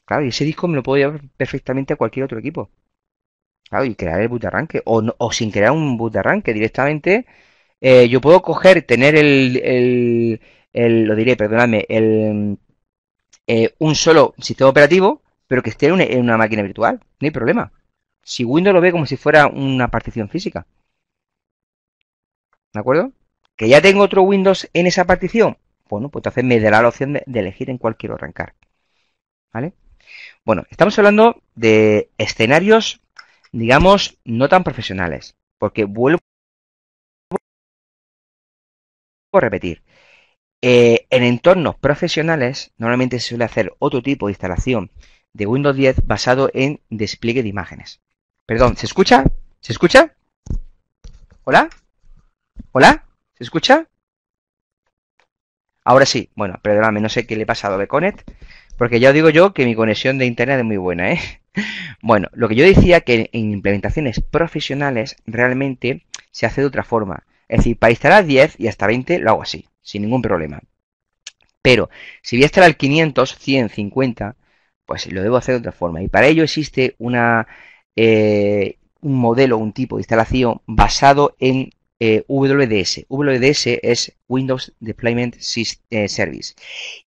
Claro, y ese disco me lo puedo llevar perfectamente a cualquier otro equipo. Claro, y crear el boot de arranque. O sin crear un boot de arranque directamente. Yo puedo coger, tener lo diré, perdonadme, un solo sistema operativo, pero que esté en una máquina virtual. No hay problema. Si Windows lo ve como si fuera una partición física. ¿De acuerdo? Que ya tengo otro Windows en esa partición. Bueno, pues entonces me dará la opción de elegir en cuál quiero arrancar. ¿Vale? Bueno, estamos hablando de escenarios, digamos, no tan profesionales. Porque vuelvo a repetir. En entornos profesionales, normalmente se suele hacer otro tipo de instalación de Windows 10 basado en despliegue de imágenes. Perdón, ¿se escucha? ¿Se escucha? ¿Hola? ¿Hola? ¿Se escucha? Ahora sí. Bueno, perdóname, no sé qué le pasa a Adobe Connect, porque ya os digo yo que mi conexión de internet es muy buena, ¿eh? Bueno, lo que yo decía que en implementaciones profesionales realmente se hace de otra forma. Es decir, para instalar 10 y hasta 20 lo hago así, sin ningún problema. Pero si voy a instalar 500, 100, 50, pues lo debo hacer de otra forma. Y para ello existe un modelo, un tipo de instalación basado en WDS. WDS es Windows Deployment Service.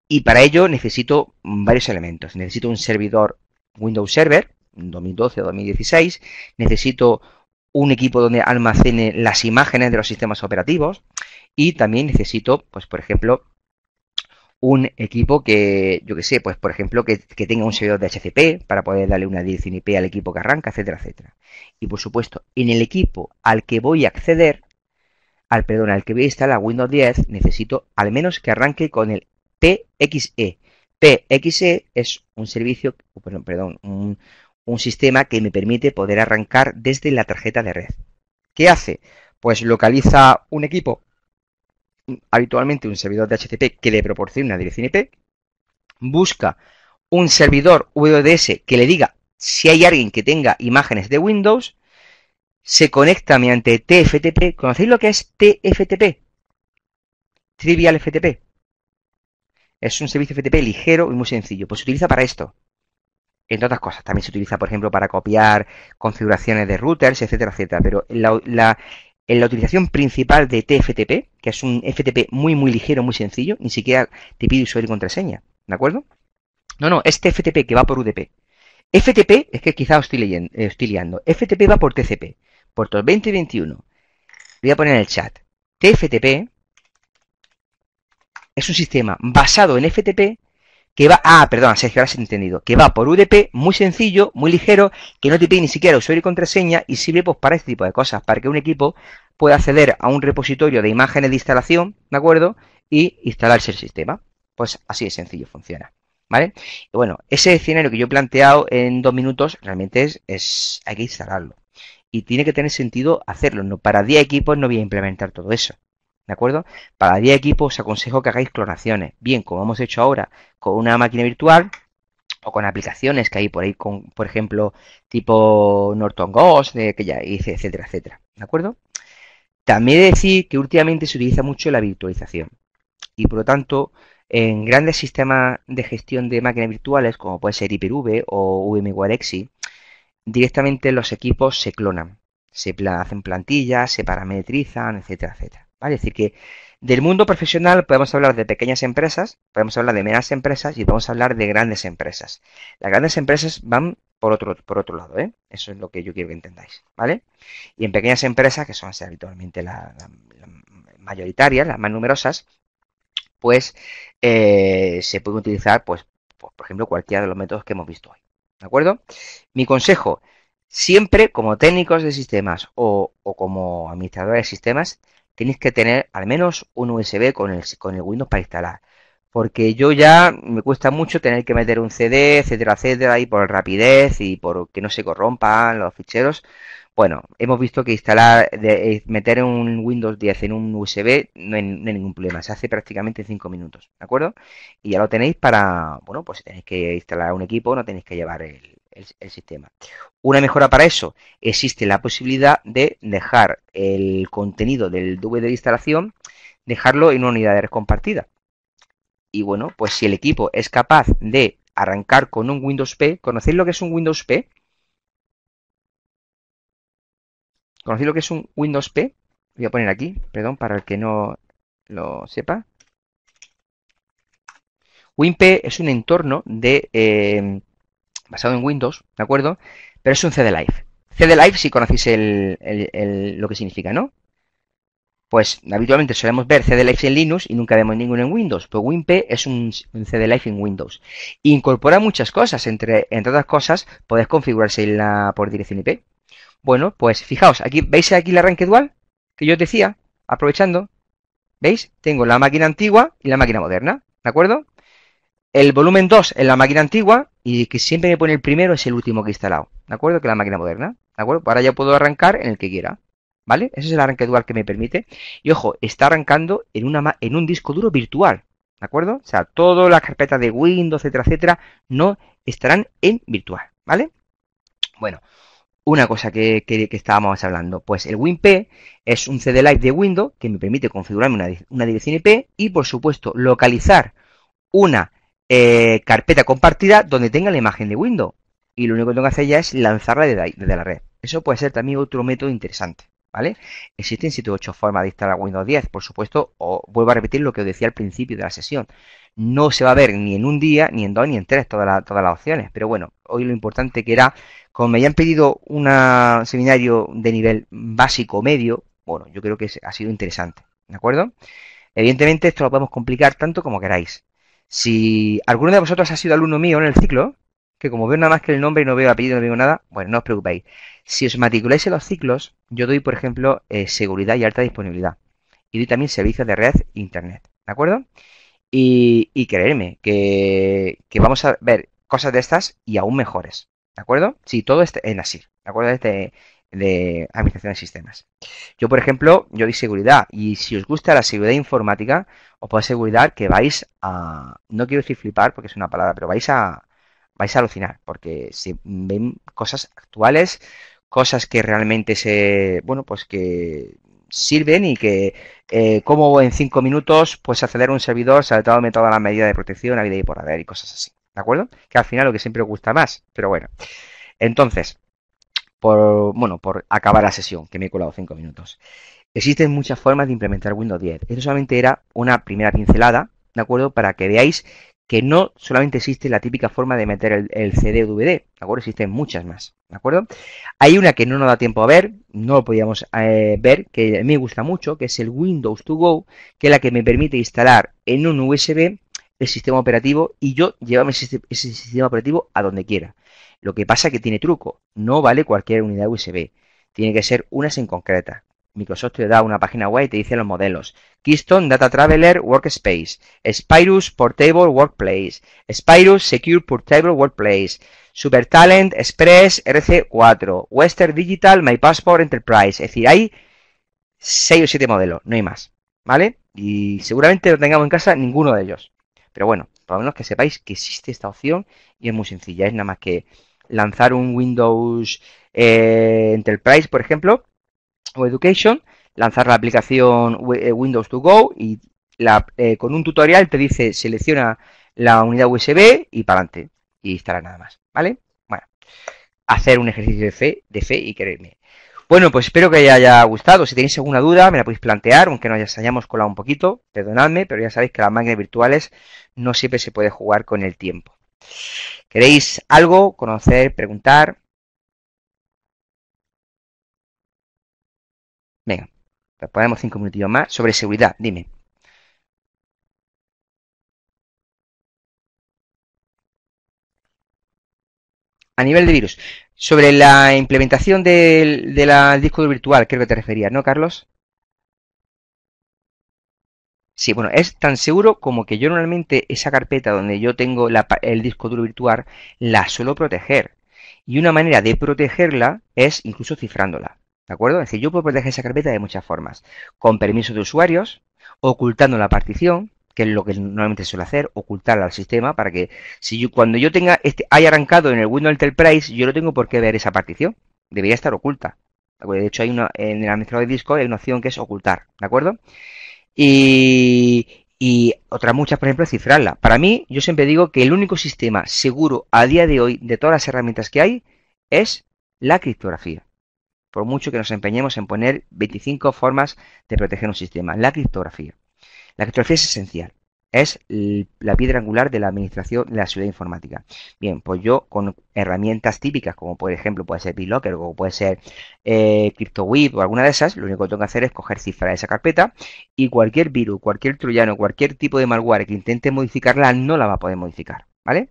Y para ello necesito varios elementos. Necesito un servidor Windows Server, 2012 o 2016. Necesito un equipo donde almacene las imágenes de los sistemas operativos. Y también necesito, pues por ejemplo, un equipo que, yo que sé, pues por ejemplo, que tenga un servidor de HCP para poder darle una dirección IP al equipo que arranca, etcétera, etcétera. Y por supuesto, en el equipo al que voy a acceder, al que voy a instalar Windows 10, necesito al menos que arranque con el PXE. PXE es un servicio, perdón, un sistema que me permite poder arrancar desde la tarjeta de red. ¿Qué hace? Pues localiza un equipo, habitualmente un servidor de HCP que le proporcione una dirección IP, busca un servidor VDS que le diga si hay alguien que tenga imágenes de Windows, se conecta mediante TFTP. ¿Conocéis lo que es TFTP? Trivial FTP. Es un servicio FTP ligero y muy sencillo. Pues se utiliza para esto. Entre otras cosas. También se utiliza, por ejemplo, para copiar configuraciones de routers, etcétera, etcétera. Pero en la utilización principal de TFTP, que es un FTP muy, muy ligero, muy sencillo, ni siquiera te pide usuario y contraseña. ¿De acuerdo? No, es TFTP que va por UDP. FTP, es que quizá os estoy liando. FTP va por TCP. Puertos 20 y 21. Voy a poner en el chat. TFTP es un sistema basado en FTP que va... Ah, perdón, Sergio, ahora se ha entendido. Que va por UDP, muy sencillo, muy ligero, que no te pide ni siquiera usuario y contraseña y sirve pues para este tipo de cosas, para que un equipo pueda acceder a un repositorio de imágenes de instalación, ¿de acuerdo? Y instalarse el sistema. Pues así de sencillo funciona. ¿Vale? Y bueno, ese escenario que yo he planteado en 2 minutos realmente hay que instalarlo. y tiene que tener sentido hacerlo. No, para 10 equipos no voy a implementar todo eso. ¿De acuerdo? Para 10 equipos os aconsejo que hagáis clonaciones. Bien, como hemos hecho ahora con una máquina virtual o con aplicaciones que hay por ahí, con, por ejemplo, tipo Norton Ghost, que ya hice, etcétera, etcétera. ¿De acuerdo? También he de decir que últimamente se utiliza mucho la virtualización y por lo tanto en grandes sistemas de gestión de máquinas virtuales como puede ser Hyper-V o VMware Exi, directamente los equipos se clonan, hacen plantillas, se parametrizan, etcétera, etcétera. ¿Vale? Es decir, que del mundo profesional podemos hablar de pequeñas empresas, podemos hablar de medianas empresas y podemos hablar de grandes empresas. Las grandes empresas van por otro lado, ¿eh? Eso es lo que yo quiero que entendáis, ¿vale? Y en pequeñas empresas, que son habitualmente las mayoritarias, las más numerosas, pues se puede utilizar, pues, por ejemplo, cualquiera de los métodos que hemos visto hoy. ¿De acuerdo? Mi consejo, siempre como técnicos de sistemas o como administradores de sistemas, tenéis que tener al menos un USB con el Windows para instalar. Porque yo ya me cuesta mucho tener que meter un CD, etcétera, etcétera, y por rapidez y por que no se corrompan los ficheros. Bueno, hemos visto que meter un Windows 10 en un USB no hay ningún problema, se hace prácticamente en 5 minutos, ¿de acuerdo? Y ya lo tenéis para, bueno, pues si tenéis que instalar un equipo, no tenéis que llevar el sistema. Una mejora para eso, existe la posibilidad de dejar el contenido del DVD de instalación, dejarlo en una unidad de red compartida. Y bueno, pues si el equipo es capaz de arrancar con un Windows P, ¿conocéis lo que es un Windows P? ¿Conocéis lo que es un Windows P? Voy a poner aquí, perdón, para el que no lo sepa. WinP es un entorno basado en Windows, ¿de acuerdo? Pero es un CD Live. CD Live, si conocéis lo que significa, ¿no? Pues habitualmente solemos ver CD Live en Linux y nunca vemos ninguno en Windows. Pues WinP es un CD Live en Windows. Incorpora muchas cosas, entre otras cosas, podéis configurarse por dirección IP. Bueno, pues fijaos, aquí ¿veis aquí el arranque dual que yo os decía? Aprovechando, ¿veis? Tengo la máquina antigua y la máquina moderna, ¿de acuerdo? El volumen 2 en la máquina antigua y que siempre me pone el primero es el último que he instalado, ¿de acuerdo? Que es la máquina moderna, ¿de acuerdo? Ahora ya puedo arrancar en el que quiera, ¿vale? Ese es el arranque dual que me permite. Y ojo, está arrancando en un disco duro virtual, ¿de acuerdo? O sea, todas las carpetas de Windows, etcétera, etcétera, no estarán en virtual, ¿vale? Bueno, una cosa que estábamos hablando, pues el WinP es un CD Live de Windows que me permite configurarme una dirección IP y, por supuesto, localizar una carpeta compartida donde tenga la imagen de Windows. Y lo único que tengo que hacer ya es lanzarla desde la red. Eso puede ser también otro método interesante, ¿vale? Existen 7 u 8 formas de instalar Windows 10, por supuesto, o vuelvo a repetir lo que os decía al principio de la sesión. No se va a ver ni en un día, ni en dos, ni en tres todas las opciones. Pero bueno, hoy lo importante que era, como me habían pedido un seminario de nivel básico medio, bueno, yo creo que ha sido interesante, ¿de acuerdo? Evidentemente esto lo podemos complicar tanto como queráis. Si alguno de vosotros ha sido alumno mío en el ciclo, que como veo nada más que el nombre y no veo apellido, no veo nada, bueno, no os preocupéis. Si os matriculáis en los ciclos, yo doy, por ejemplo, seguridad y alta disponibilidad. Y doy también servicios de red e internet, ¿de acuerdo? Y creerme que vamos a ver cosas de estas y aún mejores, ¿de acuerdo? Si todo está en así, ¿de acuerdo? De administración de sistemas. Yo, por ejemplo, yo doy seguridad y si os gusta la seguridad informática, os puedo asegurar que vais a, no quiero decir flipar porque es una palabra, pero vais a alucinar porque se ven cosas actuales, cosas que realmente bueno, pues que sirven y que como en 5 minutos pues acceder a un servidor saltándome todas las medidas de protección a vida y por haber y cosas así, ¿de acuerdo? Que al final lo que siempre os gusta más, pero bueno. Entonces, por acabar la sesión, que me he colado 5 minutos. Existen muchas formas de implementar Windows 10. Esto solamente era una primera pincelada, ¿de acuerdo? Para que veáis que no solamente existe la típica forma de meter el CD o DVD, ¿de acuerdo? Existen muchas más, ¿de acuerdo? Hay una que no nos da tiempo a ver, no lo podíamos ver, que a mí me gusta mucho, que es el Windows to Go, que es la que me permite instalar en un USB el sistema operativo y yo llevarme ese sistema operativo a donde quiera. Lo que pasa es que tiene truco, no vale cualquier unidad USB, tiene que ser unas en concreta. Microsoft te da una página web y te dice los modelos. Keystone Data Traveler Workspace, Spirus Portable Workplace, Spirus Secure Portable Workplace, SuperTalent Express RC4, Western Digital My Passport Enterprise. Es decir, hay 6 o 7 modelos, no hay más, ¿vale? Y seguramente no tengamos en casa ninguno de ellos. Pero bueno, por lo menos que sepáis que existe esta opción y es muy sencilla. Es nada más que lanzar un Windows Enterprise, por ejemplo, o Education, lanzar la aplicación Windows to Go y con un tutorial te dice selecciona la unidad USB y para adelante y instala nada más, ¿vale? Bueno, hacer un ejercicio de fe y quererme. Bueno, pues espero que os haya gustado. Si tenéis alguna duda me la podéis plantear, aunque nos hayamos colado un poquito, perdonadme, pero ya sabéis que las máquinas virtuales no siempre se puede jugar con el tiempo. ¿Queréis algo? ¿Conocer? ¿Preguntar? Venga, pues ponemos 5 minutillos más. Sobre seguridad, dime. A nivel de virus. Sobre la implementación del disco duro virtual, creo que te referías, ¿no, Carlos? Sí, bueno, es tan seguro como que yo normalmente esa carpeta donde yo tengo el disco duro virtual la suelo proteger. Y una manera de protegerla es incluso cifrándola. ¿De acuerdo? Es decir, yo puedo proteger esa carpeta de muchas formas. Con permiso de usuarios, ocultando la partición, que es lo que normalmente suelo hacer, ocultarla al sistema para que si yo, cuando yo haya arrancado en el Windows Enterprise, yo no tengo por qué ver esa partición. Debería estar oculta. ¿De acuerdo? De hecho, en el administrador de disco hay una opción que es ocultar. ¿De acuerdo? Y otras muchas, por ejemplo, cifrarla. Para mí, yo siempre digo que el único sistema seguro a día de hoy de todas las herramientas que hay es la criptografía. Por mucho que nos empeñemos en poner 25 formas de proteger un sistema, la criptografía. La criptografía es esencial. Es la piedra angular de la administración de la seguridad informática. Bien, pues yo con herramientas típicas, como por ejemplo puede ser BitLocker o puede ser CryptoWeb o alguna de esas, lo único que tengo que hacer es coger cifrar esa carpeta y cualquier virus, cualquier troyano, cualquier tipo de malware que intente modificarla no la va a poder modificar, ¿vale?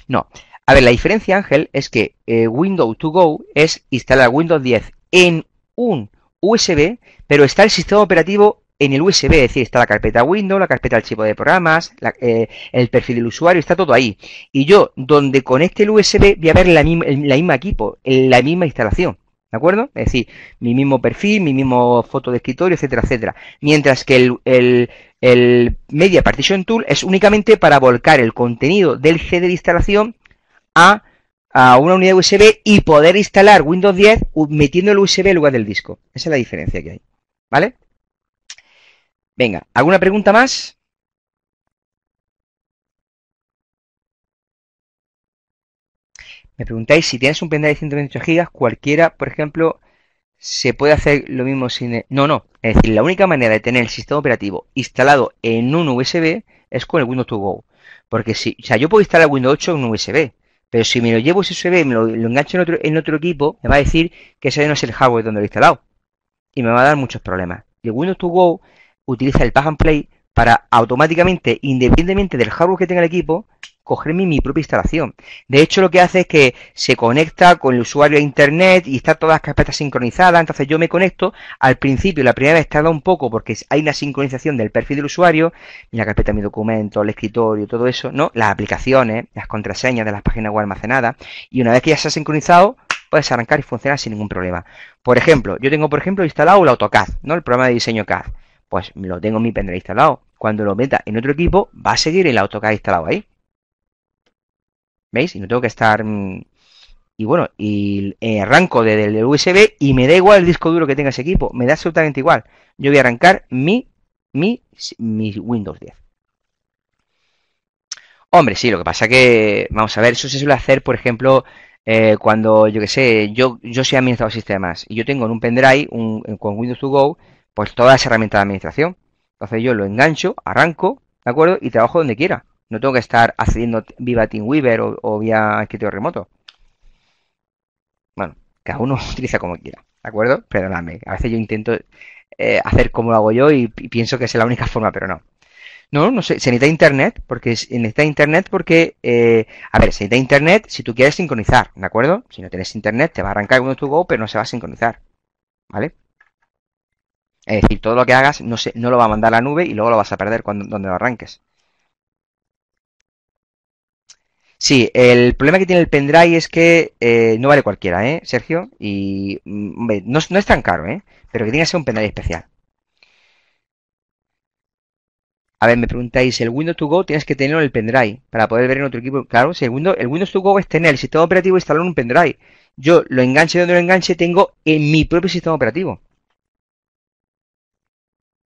No. A ver, la diferencia, Ángel, es que Windows to Go es instalar Windows 10 en un USB, pero está el sistema operativo en el USB, es decir, está la carpeta Windows, la carpeta archivo de programas, el perfil del usuario, está todo ahí. Y yo, donde conecte el USB, voy a ver la misma equipo, la misma instalación. ¿De acuerdo? Es decir, mi mismo perfil, mi mismo foto de escritorio, etcétera, etcétera. Mientras que el Media Partition Tool es únicamente para volcar el contenido del CD de instalación a, a una unidad USB y poder instalar Windows 10 metiendo el USB en lugar del disco. Esa es la diferencia que hay. ¿Vale? Venga, ¿alguna pregunta más? Me preguntáis si tienes un pendrive de 128 GB, cualquiera, por ejemplo, se puede hacer lo mismo sin... No, no. Es decir, la única manera de tener el sistema operativo instalado en un USB es con el Windows to Go. Porque si, o sea, yo puedo instalar Windows 8 en un USB, pero si me lo llevo ese USB y me lo engancho en otro equipo, me va a decir que ese no es el hardware donde lo he instalado. Y me va a dar muchos problemas. Y el Windows to Go utiliza el Plug and Play para automáticamente, independientemente del hardware que tenga el equipo, cogerme mi propia instalación. De hecho, lo que hace es que se conecta con el usuario a internet y está todas las carpetas sincronizadas. Entonces yo me conecto. Al principio, la primera vez tarda un poco porque hay una sincronización del perfil del usuario, la carpeta mi documento, el escritorio, todo eso, ¿no? Las aplicaciones, las contraseñas de las páginas web almacenadas. Y una vez que ya se ha sincronizado, puedes arrancar y funcionar sin ningún problema. Por ejemplo, yo tengo, por ejemplo, instalado el AutoCAD, ¿no? El programa de diseño CAD. Pues lo tengo en mi pendrive instalado. Cuando lo meta en otro equipo, va a seguir el AutoCAD instalado ahí. ¿Veis? Y no tengo que estar... Y bueno, y arranco desde el USB y me da igual el disco duro que tenga ese equipo. Me da absolutamente igual. Yo voy a arrancar mi Windows 10. Hombre, sí, lo que pasa que... Vamos a ver, eso se suele hacer, por ejemplo, cuando, yo que sé, yo soy administrador de sistemas y yo tengo en un pendrive con Windows to Go, pues todas las herramientas de administración. Entonces yo lo engancho, arranco, ¿de acuerdo? Y trabajo donde quiera. No tengo que estar accediendo vía TeamWeaver o vía escritorio remoto. Bueno, cada uno utiliza como quiera, ¿de acuerdo? Perdonadme, a veces yo intento hacer como lo hago yo y pienso que es la única forma, pero no. No, no sé, se necesita internet, a ver, se necesita internet si tú quieres sincronizar, ¿de acuerdo? Si no tienes internet te va a arrancar Windows to Go, pero no se va a sincronizar. ¿vale? Es decir, todo lo que hagas no lo va a mandar a la nube y luego lo vas a perder donde lo arranques. Sí, el problema que tiene el pendrive es que no vale cualquiera, Sergio? Y hombre, no es tan caro, pero que tiene que ser un pendrive especial. A ver, me preguntáis, el Windows to Go tienes que tenerlo en el pendrive para poder ver en otro equipo. Claro, si el Windows to Go es tener el sistema operativo instalado en un pendrive. Yo lo enganche donde lo enganche, tengo en mi propio sistema operativo.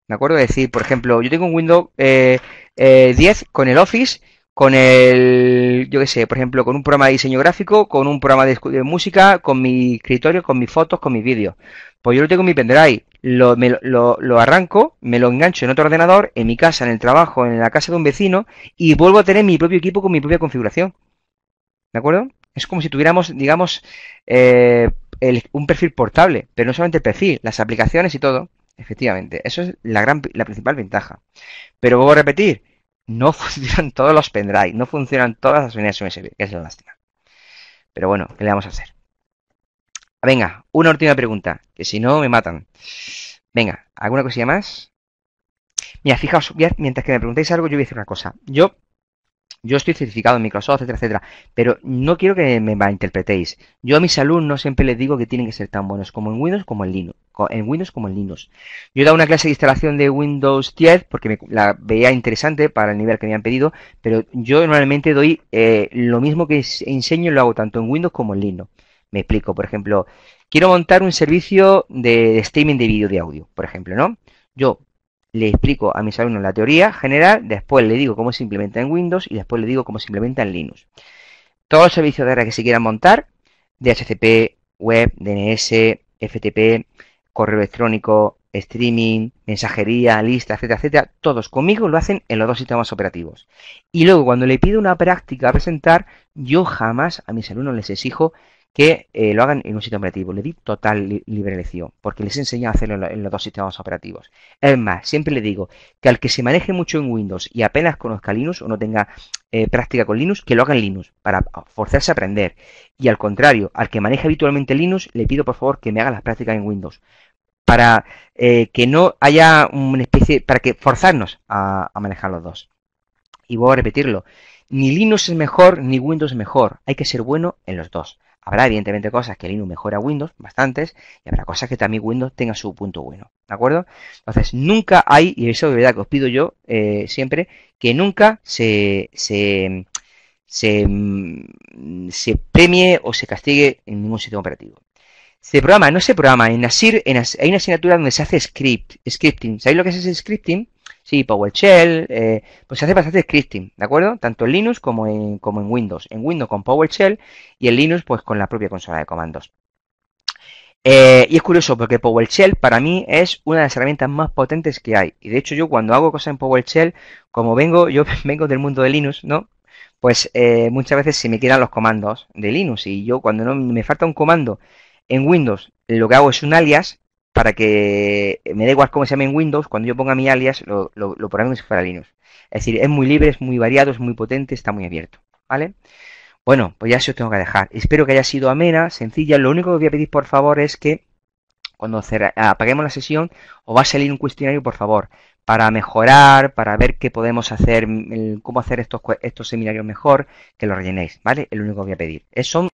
¿De acuerdo? Es decir, por ejemplo, yo tengo un Windows 10 con el Office, con el, yo qué sé, por ejemplo, con un programa de diseño gráfico, con un programa de música, con mi escritorio, con mis fotos, con mis vídeos. Pues yo lo tengo en mi pendrive, lo arranco, me lo engancho en otro ordenador, en mi casa, en el trabajo, en la casa de un vecino, y vuelvo a tener mi propio equipo con mi propia configuración. ¿De acuerdo? Es como si tuviéramos, digamos, un perfil portable, pero no solamente el perfil, las aplicaciones y todo. Efectivamente, eso es la principal ventaja. Pero vuelvo a repetir, no funcionan todos los pendrive, no funcionan todas las unidades USB, que es la lástima. Pero bueno, ¿qué le vamos a hacer? Venga, una última pregunta, que si no me matan. Venga, ¿alguna cosilla más? Mira, fijaos, mientras que me preguntéis algo, yo voy a decir una cosa. Yo estoy certificado en Microsoft, etcétera, etcétera, pero no quiero que me malinterpretéis. Yo a mis alumnos siempre les digo que tienen que ser tan buenos como en Windows como en Linux. En Windows como en Linux. Yo he dado una clase de instalación de Windows 10 porque la veía interesante para el nivel que me han pedido, pero yo normalmente doy lo mismo que enseño, lo hago tanto en Windows como en Linux. Me explico, por ejemplo, quiero montar un servicio de streaming de vídeo de audio, por ejemplo, ¿no? Yo le explico a mis alumnos la teoría general, después le digo cómo se implementa en Windows y después le digo cómo se implementa en Linux. Todos los servicios de red que se quieran montar, DHCP, web, DNS, FTP, correo electrónico, streaming, mensajería, lista, etcétera, etcétera, todos conmigo lo hacen en los dos sistemas operativos. Y luego cuando le pido una práctica a presentar, yo jamás a mis alumnos les exijo que lo hagan en un sistema operativo. Le di total libre elección, porque les enseño a hacerlo en los dos sistemas operativos. Es más, siempre le digo que al que se maneje mucho en Windows y apenas conozca Linux o no tenga práctica con Linux, que lo haga en Linux, para forzarse a aprender. Y al contrario, al que maneje habitualmente Linux, le pido por favor que me haga las prácticas en Windows, para que no haya una especie, para que forzarnos a manejar los dos. Y vuelvo a repetirlo, ni Linux es mejor ni Windows es mejor, hay que ser bueno en los dos. Habrá evidentemente cosas que Linux mejora a Windows, bastantes, y habrá cosas que también Windows tenga su punto bueno, ¿de acuerdo? Entonces, nunca hay, y eso de verdad que os pido yo siempre, que nunca se premie o se castigue en ningún sistema operativo. No se programa, hay una asignatura donde se hace scripting. ¿Sabéis lo que es ese scripting? Sí, PowerShell, pues se hace bastante scripting, ¿de acuerdo? Tanto en Linux como en Windows. En Windows con PowerShell y en Linux pues con la propia consola de comandos. Y es curioso porque PowerShell para mí es una de las herramientas más potentes que hay. Y de hecho yo cuando hago cosas en PowerShell, como yo vengo del mundo de Linux, ¿no? Pues muchas veces se me quedan los comandos de Linux y yo cuando no me falta un comando en Windows, lo que hago es un alias para que me da igual cómo se llame en Windows, cuando yo ponga mi alias lo programo como si fuera Linux. Es decir, es muy libre, es muy variado, es muy potente, está muy abierto, ¿vale? Bueno, pues ya se os tengo que dejar. Espero que haya sido amena, sencilla. Lo único que os voy a pedir por favor es que cuando apaguemos la sesión os va a salir un cuestionario por favor para mejorar, para ver qué podemos hacer, cómo hacer estos seminarios mejor, que lo rellenéis, ¿vale? Es lo único que voy a pedir. Son